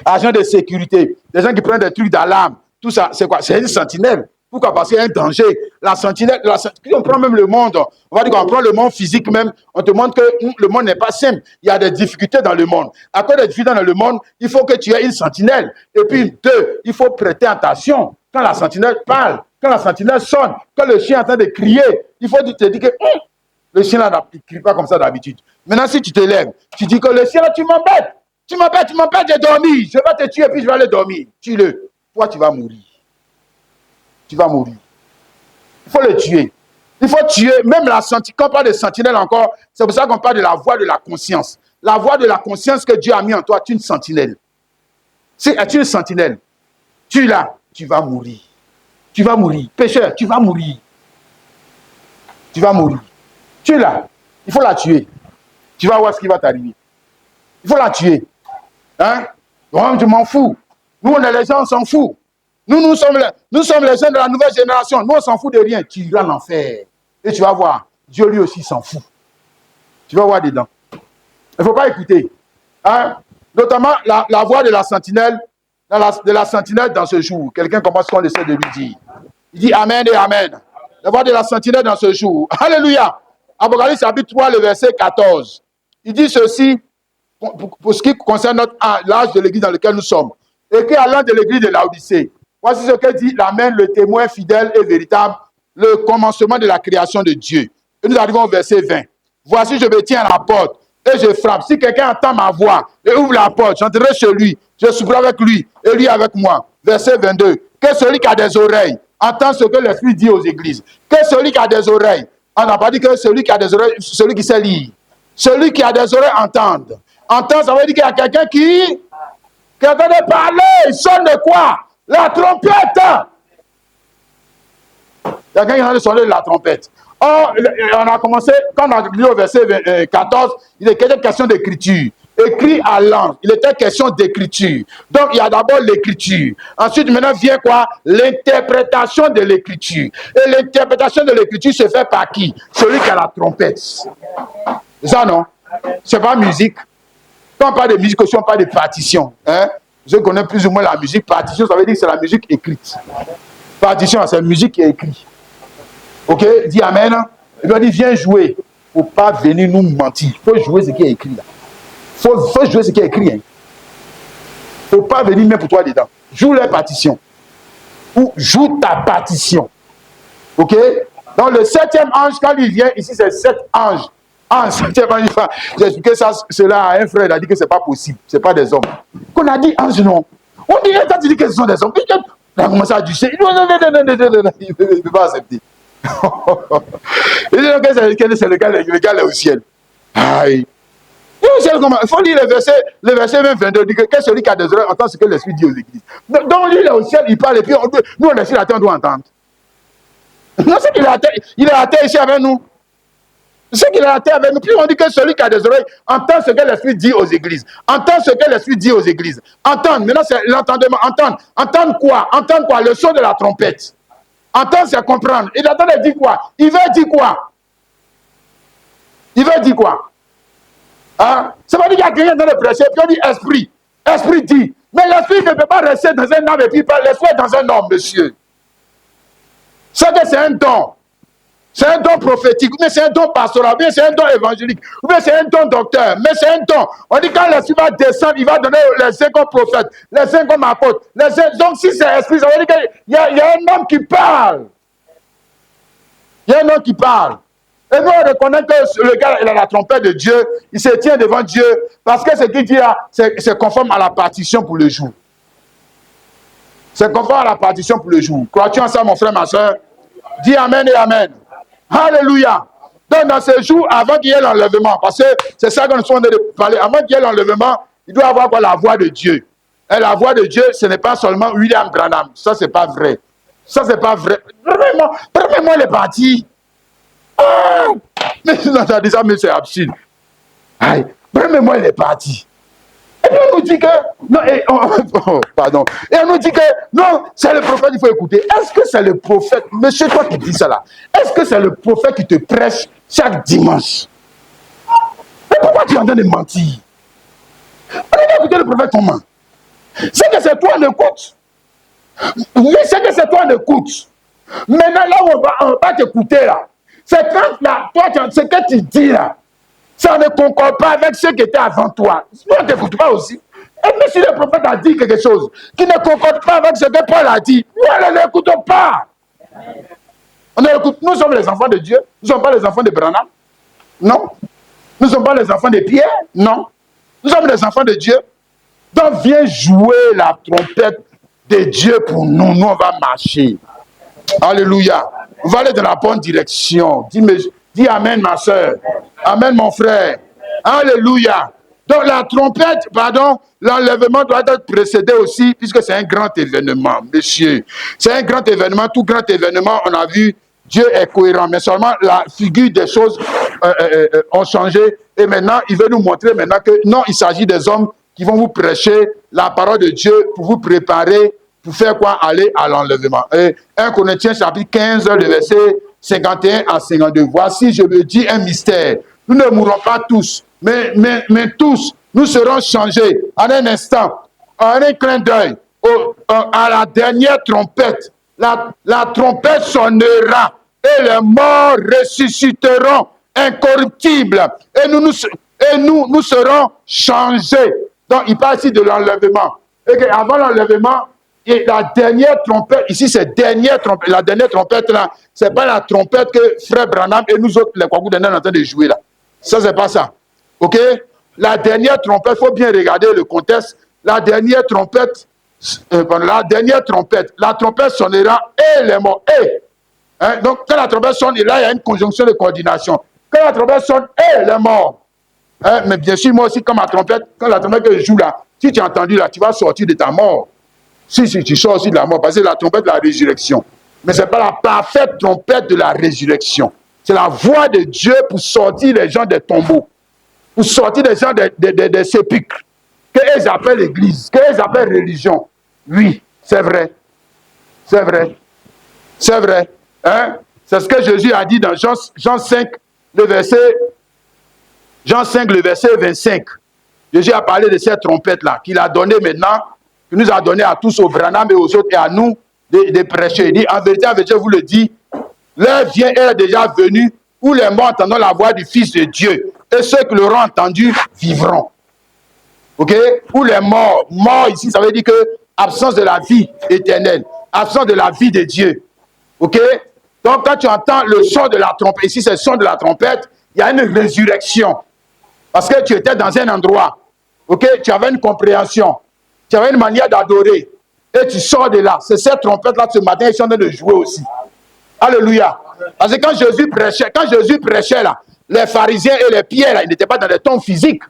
agents de sécurité, les gens qui prennent des trucs d'alarme, tout ça, c'est quoi? C'est une sentinelle. Pourquoi? Parce qu'il y a un danger. La sentinelle, on prend même le monde, on va dire qu'on prend le monde physique même, on te montre que le monde n'est pas simple. Il y a des difficultés dans le monde. À cause des difficultés dans le monde, il faut que tu aies une sentinelle. Et puis, 2, il faut prêter attention. Quand la sentinelle parle, quand la sentinelle sonne, quand le chien est en train de crier, il faut te dire que le chien là, il ne crie pas comme ça d'habitude. Maintenant, si tu te lèves, tu dis que le chien là, tu m'embêtes de dormir. Je vais te tuer puis je vais aller dormir. Tue-le. Toi, tu vas mourir. Tu vas mourir. Il faut le tuer. Il faut tuer, même la sentinelle. Quand on parle de sentinelle encore, c'est pour ça qu'on parle de la voix de la conscience. La voix de la conscience que Dieu a mis en toi, tu es une sentinelle. Si tu es une sentinelle, tu es là, tu vas mourir. Tu vas mourir. Pécheur, tu vas mourir. Tu vas mourir. Tu es là. Il faut la tuer. Tu vas voir ce qui va t'arriver. Il faut la tuer. Hein? Donc, je m'en fous. Nous, on est les gens, on s'en fout. Nous sommes les gens de la nouvelle génération. Nous, on s'en fout de rien. Tu iras en enfer. Et tu vas voir. Dieu, lui aussi, s'en fout. Tu vas voir dedans. Il ne faut pas écouter. Hein? Notamment, la voix de la sentinelle, dans ce jour. Quelqu'un commence qu'on essaie de lui dire. Il dit Amen et Amen. La voix de la sentinelle dans ce jour. Alléluia. Apocalypse chapitre 3, le verset 14. Il dit ceci, pour ce qui concerne l'âge de l'église dans lequel nous sommes. Écrit à l'âge de l'église de Laodicée. Voici ce que dit l'Amen, le témoin fidèle et véritable, le commencement de la création de Dieu. Et nous arrivons au verset 20. Voici, je me tiens à la porte et je frappe. Si quelqu'un entend ma voix et ouvre la porte, j'entrerai chez lui, je souperai avec lui et lui avec moi. Verset 22. Que celui qui a des oreilles entend ce que l'Esprit dit aux églises. Que celui qui a des oreilles, on n'a pas dit que celui qui a des oreilles, celui qui sait lire. Celui qui a des oreilles entende. Entend, ça veut dire qu'il y a quelqu'un qui est en train de parler. Il sonne de quoi? La trompette. Quelqu'un qui est en train de sonner de la trompette. Or, on a commencé, quand on a lu au verset 14, il était question d'écriture. Écrit à l'ange. Il était question d'écriture. Donc, il y a d'abord l'écriture. Ensuite, maintenant vient quoi? L'interprétation de l'écriture. Et l'interprétation de l'écriture se fait par qui? Celui qui a la trompette. C'est ça, non? C'est pas musique. Quand on parle de musique aussi, on parle de partition. Hein? Je connais plus ou moins la musique. Partition, ça veut dire que c'est la musique écrite. Partition, c'est la musique qui est écrite. Ok, dis Amen. Il lui dit, viens jouer. Il ne faut pas venir nous mentir. Il faut jouer ce qui est écrit là. Il faut jouer ce qui est écrit. Il ne faut pas venir même pour toi dedans. Joue la partition. Ou joue ta partition. Ok? Donc le 7e ange, quand il vient, ici c'est 7 anges. En 7e ange, j'ai expliqué cela à un frère, il a dit que ce n'est pas possible. Ce n'est pas des hommes. Qu'on a dit ange, non. On dirait quand tu dis que ce sont des hommes. Il a commencé à ducher. Non, il ne peut pas accepter. Il dit que c'est le gars là au ciel. Aïe. Il faut lire le verset 22, dit que celui qui a des oreilles entend ce que l'Esprit dit aux églises. Donc lui, il est au ciel, il parle, et puis nous, on est sur la terre, on doit entendre. Non, c'est qu'il est à terre ici avec nous. C'est qu'il est à terre avec nous. Puis on dit que celui qui a des oreilles entend ce que l'Esprit dit aux églises. Entend ce que l'Esprit dit aux églises. Entendre. Maintenant, c'est l'entendement. Entendre. Entendre quoi? Entendre quoi? Le son de la trompette. Entendre, c'est comprendre. Il attend de dire quoi? Il veut dire quoi? Il veut dire quoi? Hein? Ça veut dire qu'il y a quelqu'un dans le prêcher, puis on dit esprit. Esprit dit. Mais l'esprit ne peut pas rester dans un homme et puis l'esprit est dans un homme, monsieur. C'est que c'est un don. C'est un don prophétique, mais c'est un don pastoral, mais c'est un don évangélique, mais c'est un don docteur, mais c'est un don. On dit quand l'esprit va descendre, il va donner les 5 prophètes, les 5 apôtres. Donc si c'est esprit, ça veut dire qu'il y a un homme qui parle. Il y a un homme qui parle. Et nous, on reconnaît que le gars, il a la trompette de Dieu, il se tient devant Dieu, parce que ce qu'il dit là, c'est conforme à la partition pour le jour. C'est conforme à la partition pour le jour. Crois-tu en ça, mon frère, ma soeur? Dis Amen et Amen. Alléluia. Donc, dans ce jour, avant qu'il y ait l'enlèvement, parce que c'est ça que nous sommes en train de parler, avant qu'il y ait l'enlèvement, il doit y avoir quoi? La voix de Dieu. Et la voix de Dieu, ce n'est pas seulement William Branham. Ça, c'est pas vrai. Ça, c'est pas vrai. Permets-moi les parties. Ah! Mais non, t'as dit ça, mais c'est absurde. Aïe, permets-moi les parties. Et puis on nous dit que, non, pardon, et on nous dit que, non, c'est le prophète, il faut écouter. Est-ce que c'est le prophète, monsieur, toi qui dis ça là, est-ce que c'est le prophète qui te prêche chaque dimanche? Mais pourquoi tu es en train de mentir? On a écouté le prophète comment? C'est que c'est toi on écoute. Oui, c'est que c'est toi on écoute. Maintenant, là où on va t'écouter là, c'est quand là, toi, ce que tu dis là, ça ne concorde pas avec ceux qui étaient avant toi. On ne t'écoute pas aussi. Et même si le prophète a dit quelque chose qui ne concorde pas avec ce que Paul a dit, nous ne l'écoutons pas. Nous sommes les enfants de Dieu. Nous ne sommes pas les enfants de Branham. Non. Nous ne sommes pas les enfants de Pierre. Non. Nous sommes les enfants de Dieu. Donc viens jouer la trompette de Dieu pour nous. Nous, on va marcher. Alléluia. On va aller dans la bonne direction. Dis Amen, ma soeur. Amen, mon frère. Alléluia. Donc la trompette, pardon, l'enlèvement doit être précédé aussi, puisque c'est un grand événement, monsieur. C'est un grand événement. Tout grand événement, on a vu, Dieu est cohérent. Mais seulement la figure des choses ont changé. Et maintenant, il veut nous montrer maintenant que non, il s'agit des hommes qui vont vous prêcher la parole de Dieu pour vous préparer, pour faire quoi? Aller à l'enlèvement. 1 Corinthiens chapitre 15, le verset 51 à 52. Voici, je me dis un mystère. Nous ne mourrons pas tous, mais tous, nous serons changés en un instant, en un clin d'œil, à la dernière trompette. La trompette sonnera et les morts ressusciteront incorruptibles et nous serons changés. Donc, il parle ici de l'enlèvement. Et qu'avant l'enlèvement, et la dernière trompette, ici c'est dernière trompette, la dernière trompette là, c'est pas la trompette que frère Branham et nous autres, les Kwakou sont en train de jouer là. Ça, c'est pas ça. Ok? La dernière trompette, il faut bien regarder le contexte. La dernière trompette, la trompette sonnera et les morts. Hein? Donc, quand la trompette sonne, là, il y a une conjonction de coordination. Quand la trompette sonne et les morts. Hein? Mais bien sûr, moi aussi, quand la trompette que je joue là, si tu as entendu là, tu vas sortir de ta mort. Si tu sors aussi de la mort, parce que c'est la trompette de la résurrection. Mais ce n'est pas la parfaite trompette de la résurrection. C'est la voix de Dieu pour sortir les gens des tombeaux, pour sortir les gens des sépulcres, qu'ils appellent l'église, qu'ils appellent religion. Oui, c'est vrai. C'est vrai. C'est vrai. Hein? C'est ce que Jésus a dit dans Jean 5, le verset 25. Jésus a parlé de cette trompette-là, qu'il a donnée maintenant, qu'il nous a donné à tous, aux Branham et aux autres, et à nous, de prêcher. Il dit, en vérité, je vous le dis, l'heure vient et est déjà venue où les morts entendront la voix du Fils de Dieu. Et ceux qui l'auront entendu vivront. Ok? Où les morts, morts ici, ça veut dire que absence de la vie éternelle, absence de la vie de Dieu. Ok? Donc quand tu entends le son de la trompette, ici c'est le son de la trompette, il y a une résurrection. Parce que tu étais dans un endroit, ok? Tu avais une compréhension, tu avais une manière d'adorer, et tu sors de là. C'est cette trompette-là ce matin, ils sont en train de jouer aussi. Alléluia. Parce que quand Jésus prêchait là, les pharisiens et les pierres, là, ils n'étaient pas dans des tombes physiques.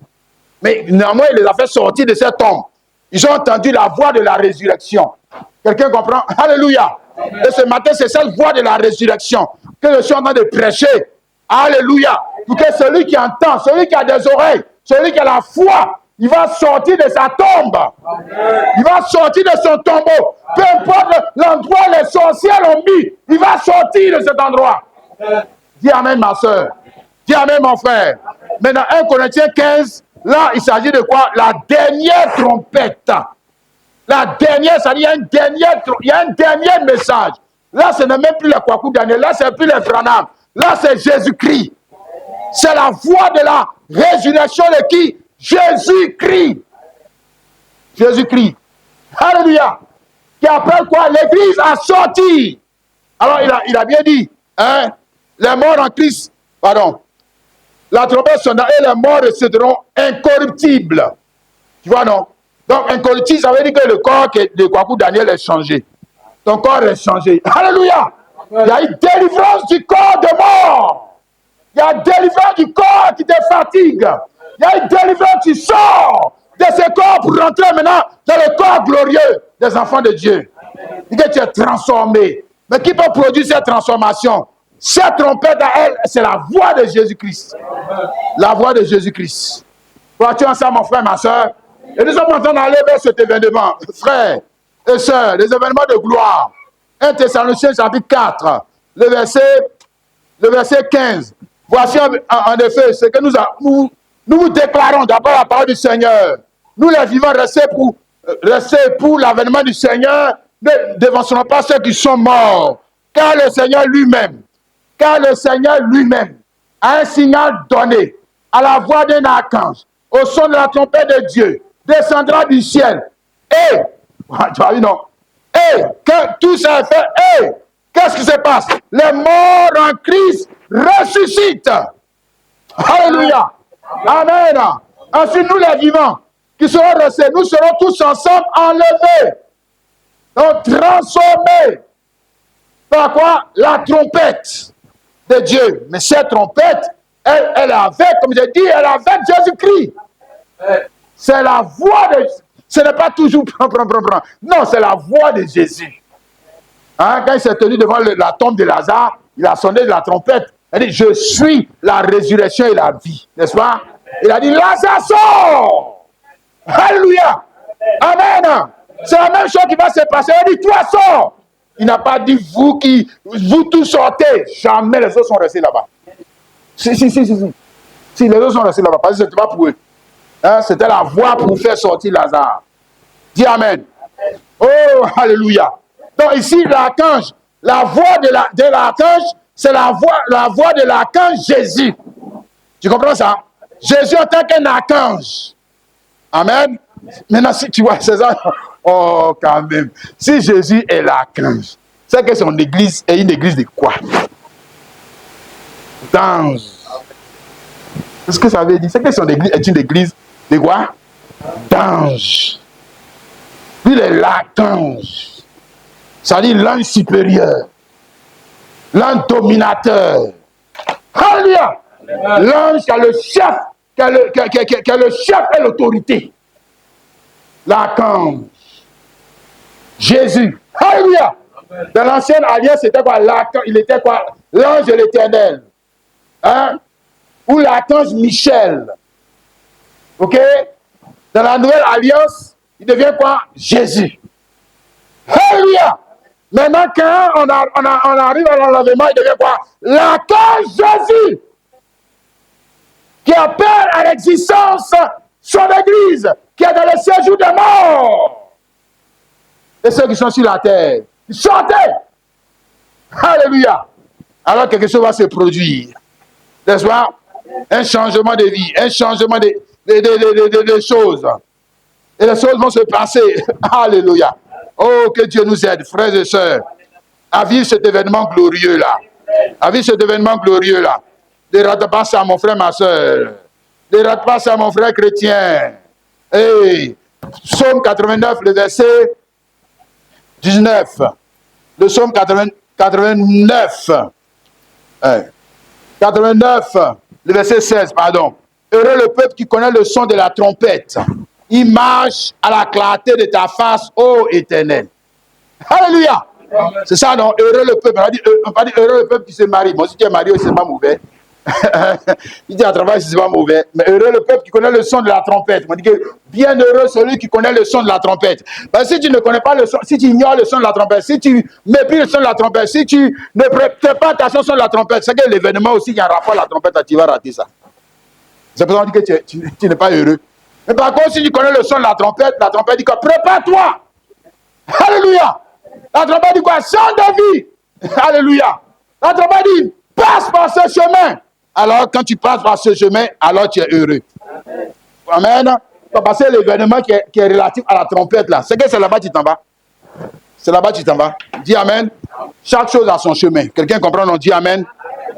Mais néanmoins, il les a fait sortir de cette tombe. Ils ont entendu la voix de la résurrection. Quelqu'un comprend? Alléluia. Et ce matin, c'est cette voix de la résurrection que je suis en train de prêcher. Alléluia. Pour que celui qui entend, celui qui a des oreilles, celui qui a la foi, il va sortir de sa tombe. Il va sortir de son tombeau. Peu importe l'endroit où les sorciers l'ont mis, il va sortir de cet endroit. Dis amen, ma soeur. Dis amen, mon frère. Maintenant, 1 Corinthiens 15, là, il s'agit de quoi? La dernière trompette. La dernière, ça dit, il y a un dernier message. Là, ce n'est même plus les Kwaku Daniel. Là, ce n'est plus les Branham. Là, c'est Jésus-Christ. C'est la voix de la résurrection de qui? Jésus-Christ. Jésus-Christ. Alléluia. Qui appelle quoi? L'Église à sortir. Alors, il a bien dit, hein, les morts en Christ, pardon, la trompette sonnera et les morts resteront incorruptibles. Tu vois, non? Donc, incorruptible, ça veut dire que le corps de Kwaku Daniel est changé. Ton corps est changé. Alléluia. Il y a une délivrance du corps de mort. Il y a une délivrance du corps qui te fatigue. Il y a une délivrance qui sort de ce corps pour rentrer maintenant dans le corps glorieux des enfants de Dieu. Et que tu es transformé. Mais qui peut produire cette transformation? Cette trompette à elle, c'est la voix de Jésus-Christ. La voix de Jésus-Christ. Vois-tu ensemble, mon frère, ma soeur? Et nous sommes en train d'aller vers cet événement. Frères et sœurs, les événements de gloire. 1 Thessaloniciens chapitre 4, le verset 15. Voici en effet ce que nous vous déclarons d'abord la parole du Seigneur. Nous les vivants rester pour l'avènement du Seigneur, ne devancerons pas ceux qui sont morts. Car le Seigneur lui-même a un signal donné à la voix d'un archange, au son de la trompette de Dieu, descendra du ciel. Et, tu as vu non? Et, que tout ça est fait, et, qu'est-ce qui se passe? Les morts en Christ ressuscitent. Alléluia. Amen. Ensuite, nous les vivants, qui seront restés, nous serons tous ensemble enlevés. Donc, transformés. Par quoi? La trompette de Dieu. Mais cette trompette, elle est avec, comme je dis, elle est avec Jésus-Christ. C'est la voix de... Ce n'est pas toujours... Non, c'est la voix de Jésus. Hein, quand il s'est tenu devant la tombe de Lazare, il a sonné de la trompette. Il a dit, je suis la résurrection et la vie. N'est-ce pas? Il a dit, Lazare sort. Alléluia. Amen. C'est la même chose qui va se passer. Il a dit, toi sors. Il n'a pas dit, vous tous sortez. Jamais les autres sont restés là-bas. Si, les autres sont restés là-bas. Parce que ce n'était pas pour eux. Hein, c'était la voix pour faire sortir Lazare. Dis amen. Oh, alléluia. Donc ici, l'archange, la voix de l'archange, c'est la voix de l'archange Jésus. Tu comprends ça? Jésus en tant qu'un archange. Amen. Maintenant, si tu vois, c'est ça. Oh, quand même. Si Jésus est l'archange, c'est que son église est une église de quoi? D'anges. C'est ce que ça veut dire. C'est que son église est une église de quoi? D'anges. Lui, il est l'archange. Ça dit l'ange supérieur. L'ange dominateur. Alléluia. L'ange qui a le chef, qui a le chef et l'autorité. L'archange. Jésus. Alléluia. Dans l'ancienne alliance, c'était quoi? Il était quoi? L'ange de l'Éternel. Hein? Ou l'archange Michel. Ok? Dans la nouvelle alliance, il devient quoi? Jésus. Alléluia. Maintenant, quand on arrive à l'enlèvement, il devient quoi? L'archange Jésus. Qui appelle à l'existence son église, qui est dans le séjour des morts. Et ceux qui sont sur la terre, sortez. Alléluia. alors quelque chose va se produire. N'est-ce pas? Un changement de vie, un changement de choses. Et les choses vont se passer. Alléluia. Oh, que Dieu nous aide, frères et sœurs, à vivre cet événement glorieux-là. À vivre cet événement glorieux-là. Ne rate pas ça, mon frère, ma soeur. Ne rate pas ça, mon frère chrétien. Hey, Psaume 89, le verset 19. Le psaume 89. 89, le verset 16, pardon. Heureux le peuple qui connaît le son de la trompette. Il marche à la clarté de ta face, ô Éternel. Alléluia. C'est ça, non? Heureux le peuple. On va dire heureux le peuple qui se marie. Bon, si tu es marié, c'est pas mauvais. Il dit à travail, c'est pas mauvais. Mais heureux le peuple qui connaît le son de la trompette. On dit que bienheureux celui qui connaît le son de la trompette. Parce que si tu ne connais pas le son, si tu ignores le son de la trompette, si tu méprises le son de la trompette, si tu ne prêtes pas attention au son de la trompette, c'est que l'événement aussi, il y a un rapport à la trompette, tu vas rater ça. C'est pour ça qu'on dit que tu n'es pas heureux. Mais par contre, si tu connais le son de la trompette dit que prépare-toi. Alléluia. La trompette dit quoi? Chant de vie. Alléluia. La trompette dit passe par ce chemin. Alors, quand tu passes par ce chemin, alors tu es heureux. Amen. Parce que l'événement qui est relatif à la trompette, là, c'est que c'est là-bas que tu t'en vas. C'est là-bas que tu t'en vas. Dis Amen. Chaque chose a son chemin. Quelqu'un comprend? On dit Amen.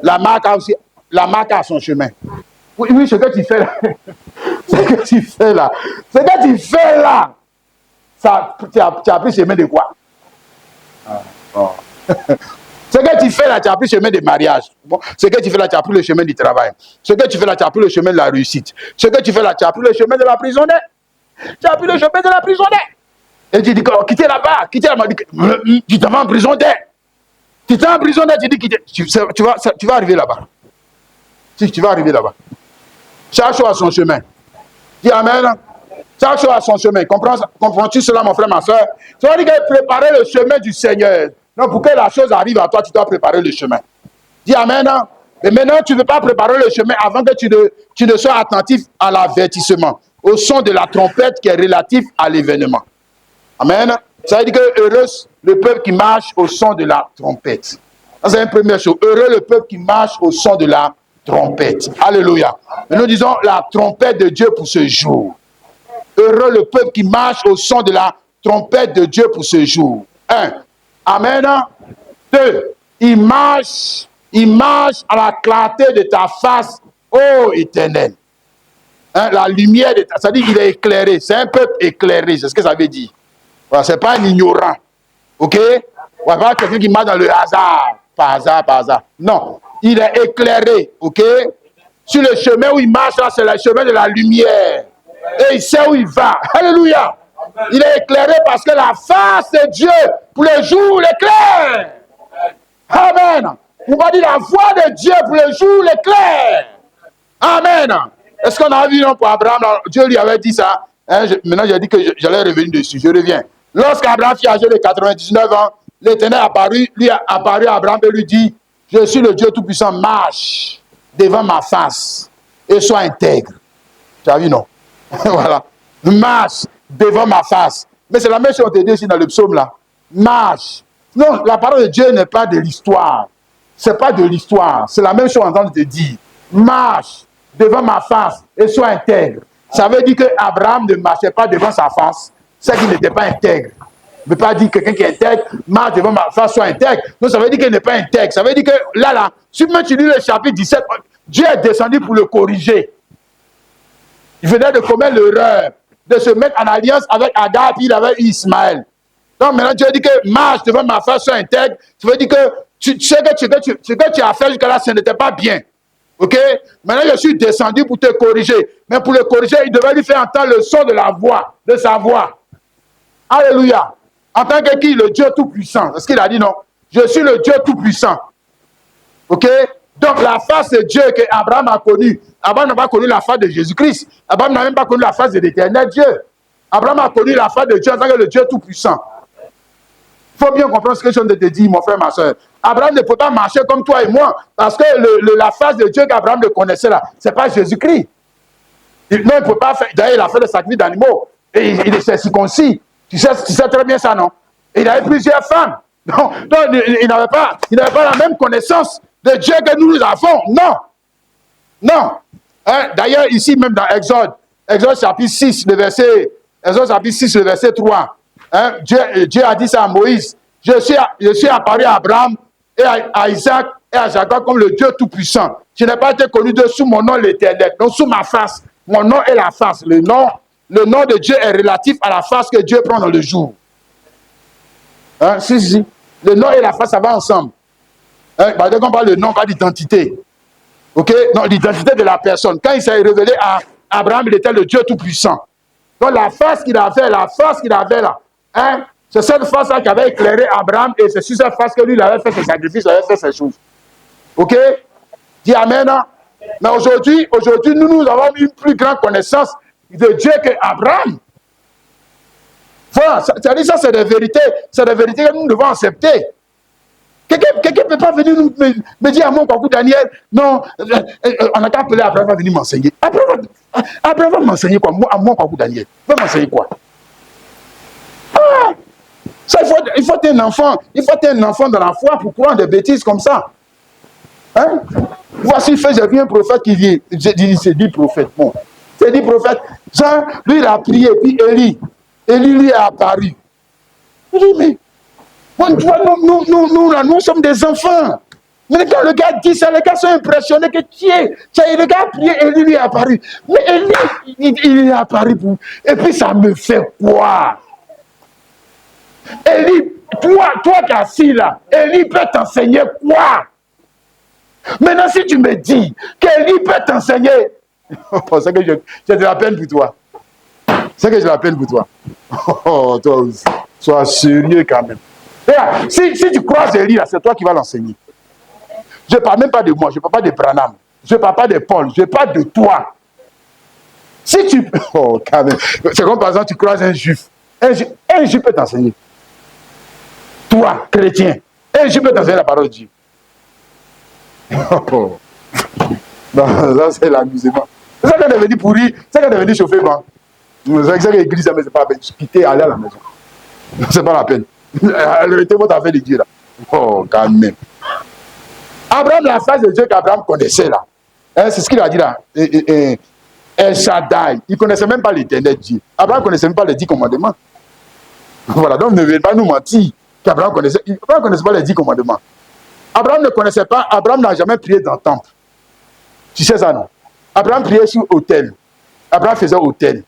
La marque a son chemin. Oui, ce que tu fais là. Ce que tu fais là. Ce que tu fais là. Ça, tu as pris chemin de quoi? Bon. Ce que tu fais là, tu as pris le chemin du mariage. Bon. Ce que tu fais là, tu as pris le chemin du travail. Ce que tu fais là, tu as pris le chemin de la réussite. Ce que tu fais là, tu as pris le chemin de la prison. Tu as pris le chemin de la prison. Et tu dis, quittez là-bas, quittez là-bas. Tu t'en vas en prison. Tu t'es en prison, tu dis, quittez. Tu vas arriver là-bas. Si, tu vas arriver là-bas. Chaque chose a son chemin. Dis Amen. Chaque chose a son chemin. Comprends-tu cela, mon frère, ma soeur? Ça veut dire que préparer le chemin du Seigneur. Non, pour que la chose arrive à toi, tu dois préparer le chemin. Dis Amen. Mais maintenant, tu ne veux pas préparer le chemin avant que tu ne sois attentif à l'avertissement, au son de la trompette qui est relatif à l'événement. Amen. Ça veut dire que heureux le peuple qui marche au son de la trompette. C'est une première chose. Heureux le peuple qui marche au son de la trompette. Alléluia. Et nous disons la trompette de Dieu pour ce jour. Heureux le peuple qui marche au son de la trompette de Dieu pour ce jour. 1. Amen. 2. Il marche à la clarté de ta face, ô Éternel. La lumière de ta... Ça dit qu'il est éclairé. C'est un peuple éclairé. C'est ce que ça veut dire. Voilà, ce n'est pas un ignorant. Ok? On va pas quelqu'un qui marche dans le hasard. Par hasard, par hasard. Non. Il est éclairé. Ok? Sur le chemin où il marche, là, c'est le chemin de la lumière. Et il sait où il va. Alléluia. Il est éclairé parce que la face de Dieu pour le jour l'éclaire. Amen. On va dire la voix de Dieu pour le jour l'éclaire. Amen. Est-ce qu'on a vu non, pour Abraham? Dieu lui avait dit ça. Hein, maintenant, j'ai dit que j'allais revenir dessus. Je reviens. Lorsqu'Abraham fut âgé de 99 ans, l'Éternel lui a apparu à Abraham et lui dit, je suis le Dieu Tout-Puissant, marche devant ma face et sois intègre. Tu as vu, non? Voilà. Marche devant ma face. Mais c'est la même chose qu'on te dit ici dans le psaume là. Marche. Non, la parole de Dieu n'est pas de l'histoire. C'est pas de l'histoire. C'est la même chose en train de te dire. Marche devant ma face et sois intègre. Ça veut dire qu'Abraham ne marchait pas devant sa face. C'est qu'il n'était pas intègre. Ne veut pas dire que quelqu'un qui est intègre, marche devant ma face, soit intègre. Non, ça veut dire qu'il n'est pas intègre. Ça veut dire que là, si tu lis le chapitre 17, Dieu est descendu pour le corriger. Il venait de commettre l'erreur de se mettre en alliance avec Agar, puis il avait Ismaël. Donc maintenant, Dieu dit que marche devant ma face, soit intègre. Ça veut dire que tu sais que ce que tu as fait jusqu'à là, ce n'était pas bien. Ok? Maintenant, je suis descendu pour te corriger. Mais pour le corriger, il devait lui faire entendre le son de la voix, de sa voix. Alléluia. En tant que qui? Le Dieu Tout-Puissant. Est-ce qu'il a dit non? Je suis le Dieu Tout-Puissant. Ok? Donc la face de Dieu que Abraham a connue, Abraham n'a pas connu la face de Jésus-Christ. Abraham n'a même pas connu la face de l'éternel Dieu. Abraham a connu la face de Dieu en tant que le Dieu Tout-Puissant. Il faut bien comprendre ce que je viens de te dire, mon frère, ma soeur. Abraham ne peut pas marcher comme toi et moi, parce que la face de Dieu qu'Abraham le connaissait là, ce n'est pas Jésus-Christ. Non, il ne peut pas faire. D'ailleurs, il a fait le sacrifice d'animaux. Et il s'est circoncis. Tu sais très bien ça, non? Et il avait plusieurs femmes. Donc il n'avait pas la même connaissance de Dieu que nous avons. Non. Non. Hein? D'ailleurs, ici même dans Exode chapitre 6, le verset 3. Hein? Dieu a dit ça à Moïse. Je suis apparu à Abraham et à Isaac et à Jacob comme le Dieu Tout-Puissant. Je n'ai pas été connu de sous mon nom l'Éternel, donc sous ma face. Mon nom est la face. Le nom de Dieu est relatif à la face que Dieu prend dans le jour. Hein? Si. Le nom et la face, ça va ensemble. Hein? Dès qu'on parle de nom, on parle d'identité. Ok? Non, l'identité de la personne. Quand il s'est révélé à Abraham, il était le Dieu Tout-Puissant. Donc la face qu'il avait là, hein? C'est cette face-là qui avait éclairé Abraham et c'est sur cette face que lui, il avait fait ses sacrifices, il avait fait ses choses. Ok? Dis Amen. Hein? Mais aujourd'hui, nous avons une plus grande connaissance de Dieu qu'Abraham. Voilà, c'est-à-dire ça, c'est des vérités que nous devons accepter. Quelqu'un ne peut pas venir me dire à mon Kwaku Daniel, non, on n'a qu'à appeler Abraham va venir m'enseigner. Abraham va m'enseigner quoi? À mon Kwaku Daniel. Va m'enseigner quoi? Ah, ça, il faut être un enfant. Il faut être un enfant dans la foi pour croire des bêtises comme ça. Hein? Voici, j'ai vu un prophète qui vient. C'est dit prophète. Bon, c'est dit prophète. Jean, lui, il a prié, puis Élie lui est apparu. Il dit, mais nous sommes des enfants. Mais quand le gars dit ça, les gars sont impressionnés que le gars a prié, Élie lui est apparu. Mais Élie, il est apparu pour... Et puis ça me fait quoi? Élie, toi qui es assis là, Élie peut t'enseigner quoi? Maintenant, si tu me dis qu'Élie peut t'enseigner, c'est que j'ai de la peine pour toi. C'est que j'ai de la peine pour toi. Oh, toi aussi. Sois sérieux quand même. Si tu crois Élie, là, c'est toi qui vas l'enseigner. Je ne parle même pas de moi, je ne parle pas de Branham, je ne parle pas de Paul, je parle de toi. Si tu... Oh, quand même. C'est comme par exemple, tu croises un juif. Un juif peut t'enseigner. Toi, chrétien, un juif peut t'enseigner la parole de Dieu. Oh. Non, ça, c'est l'amusement. C'est ça qu'on est venu pourrir, c'est ça qu'on est venu chauffer, bon. C'est ça que l'église, mais c'est pas la peine. Quitter, aller à la maison. C'est pas la peine. Arrêtez votre affaire de Dieu là. Oh, quand même. Abraham, la face de Dieu qu'Abraham connaissait là. Hein, c'est ce qu'il a dit là. El Shaddai. Il ne connaissait même pas l'éternel Dieu. Abraham ne connaissait même pas les 10 commandements. Voilà, donc ne venez pas nous mentir qu'Abraham connaissait. Abraham ne connaissait pas les 10 commandements. Abraham ne connaissait pas, Abraham n'a jamais prié dans le temple. Tu sais ça, non? Abraham priait sur autel. Abraham faisait autel.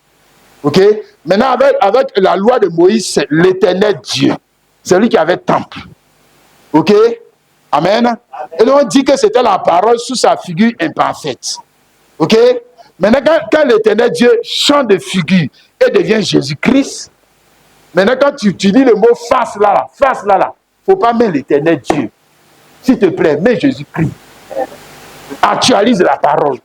Ok? Maintenant, avec la loi de Moïse, c'est l'éternel Dieu. C'est lui qui avait temple. Ok? Amen. Et donc on dit que c'était la parole sous sa figure imparfaite. Ok? Maintenant, quand l'éternel Dieu change de figure et devient Jésus-Christ, maintenant quand tu dis le mot face là, il ne faut pas mettre l'éternel Dieu. S'il te plaît, mets Jésus-Christ. Actualise la parole.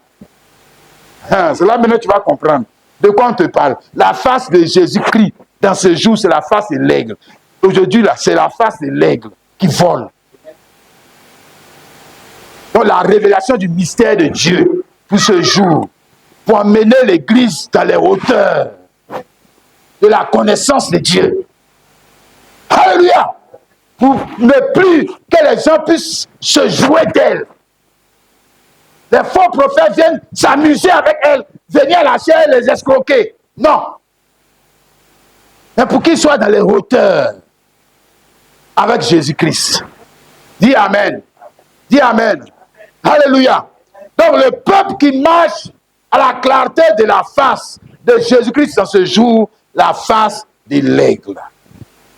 C'est là maintenant tu vas comprendre. De quoi on te parle? La face de Jésus-Christ, dans ce jour, c'est la face de l'aigle. Aujourd'hui, là, c'est la face de l'aigle qui vole. Donc, la révélation du mystère de Dieu pour ce jour, pour amener l'Église dans les hauteurs de la connaissance de Dieu. Alléluia! Pour ne plus que les gens puissent se jouer d'elle. Les faux prophètes viennent s'amuser avec elle, venir la chair et les escroquer. Non. Mais pour qu'ils soient dans les hauteurs avec Jésus-Christ. Dis Amen. Dis Amen. Alléluia. Donc le peuple qui marche à la clarté de la face de Jésus-Christ dans ce jour, la face de l'aigle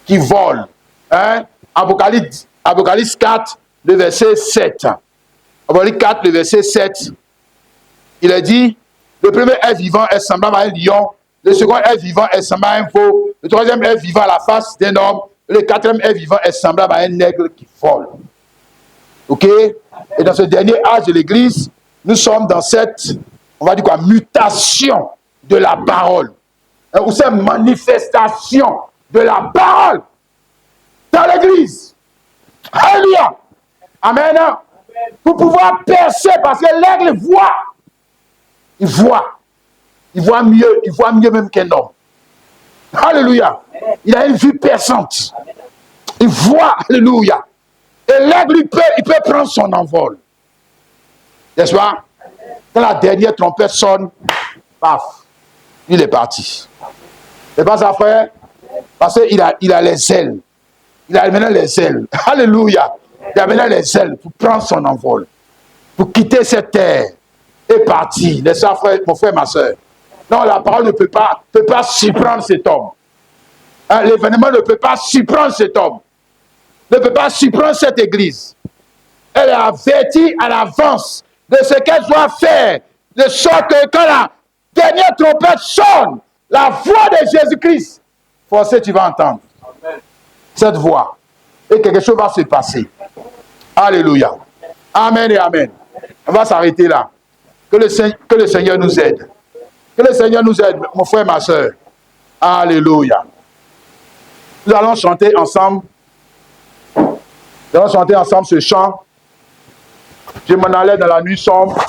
qui vole. Hein? Apocalypse 4, le verset 7. Apocalypse 4, le verset 7. Il a dit, le premier être vivant est semblable à un lion, le second être vivant est semblable à un veau, le troisième être vivant à la face d'un homme, et le quatrième être vivant est semblable à un aigle qui vole. Ok? Et dans ce dernier âge de l'Église, nous sommes dans cette, on va dire quoi, mutation de la parole. Ou cette manifestation de la parole dans l'Église. Alléluia. Amen. Pour pouvoir percer, parce que l'aigle voit. Il voit mieux même qu'un homme. Alléluia. Il a une vue perçante. Il voit, alléluia. Et l'aigle, il peut prendre son envol. N'est-ce pas? Quand la dernière trompette sonne, paf, il est parti. C'est pas ça, frère? Parce qu'il a les ailes. Il a maintenant les ailes. Alléluia. Il a maintenant les ailes pour prendre son envol. Pour quitter cette terre et partir. N'est-ce pas, frère, mon frère, ma soeur? Non, la parole ne peut pas surprendre cet homme. Hein, l'événement ne peut pas surprendre cet homme. Ne peut pas surprendre cette église. Elle est avertie à l'avance de ce qu'elle doit faire. De sorte que quand la dernière trompette sonne, la voix de Jésus-Christ, forcément tu vas entendre cette voix. Et quelque chose va se passer. Alléluia. Amen et amen. On va s'arrêter là. Que le Seigneur nous aide. Que le Seigneur nous aide, mon frère, ma soeur. Alléluia. Nous allons chanter ensemble. Nous allons chanter ensemble ce chant. Je m'en allais dans la nuit sombre.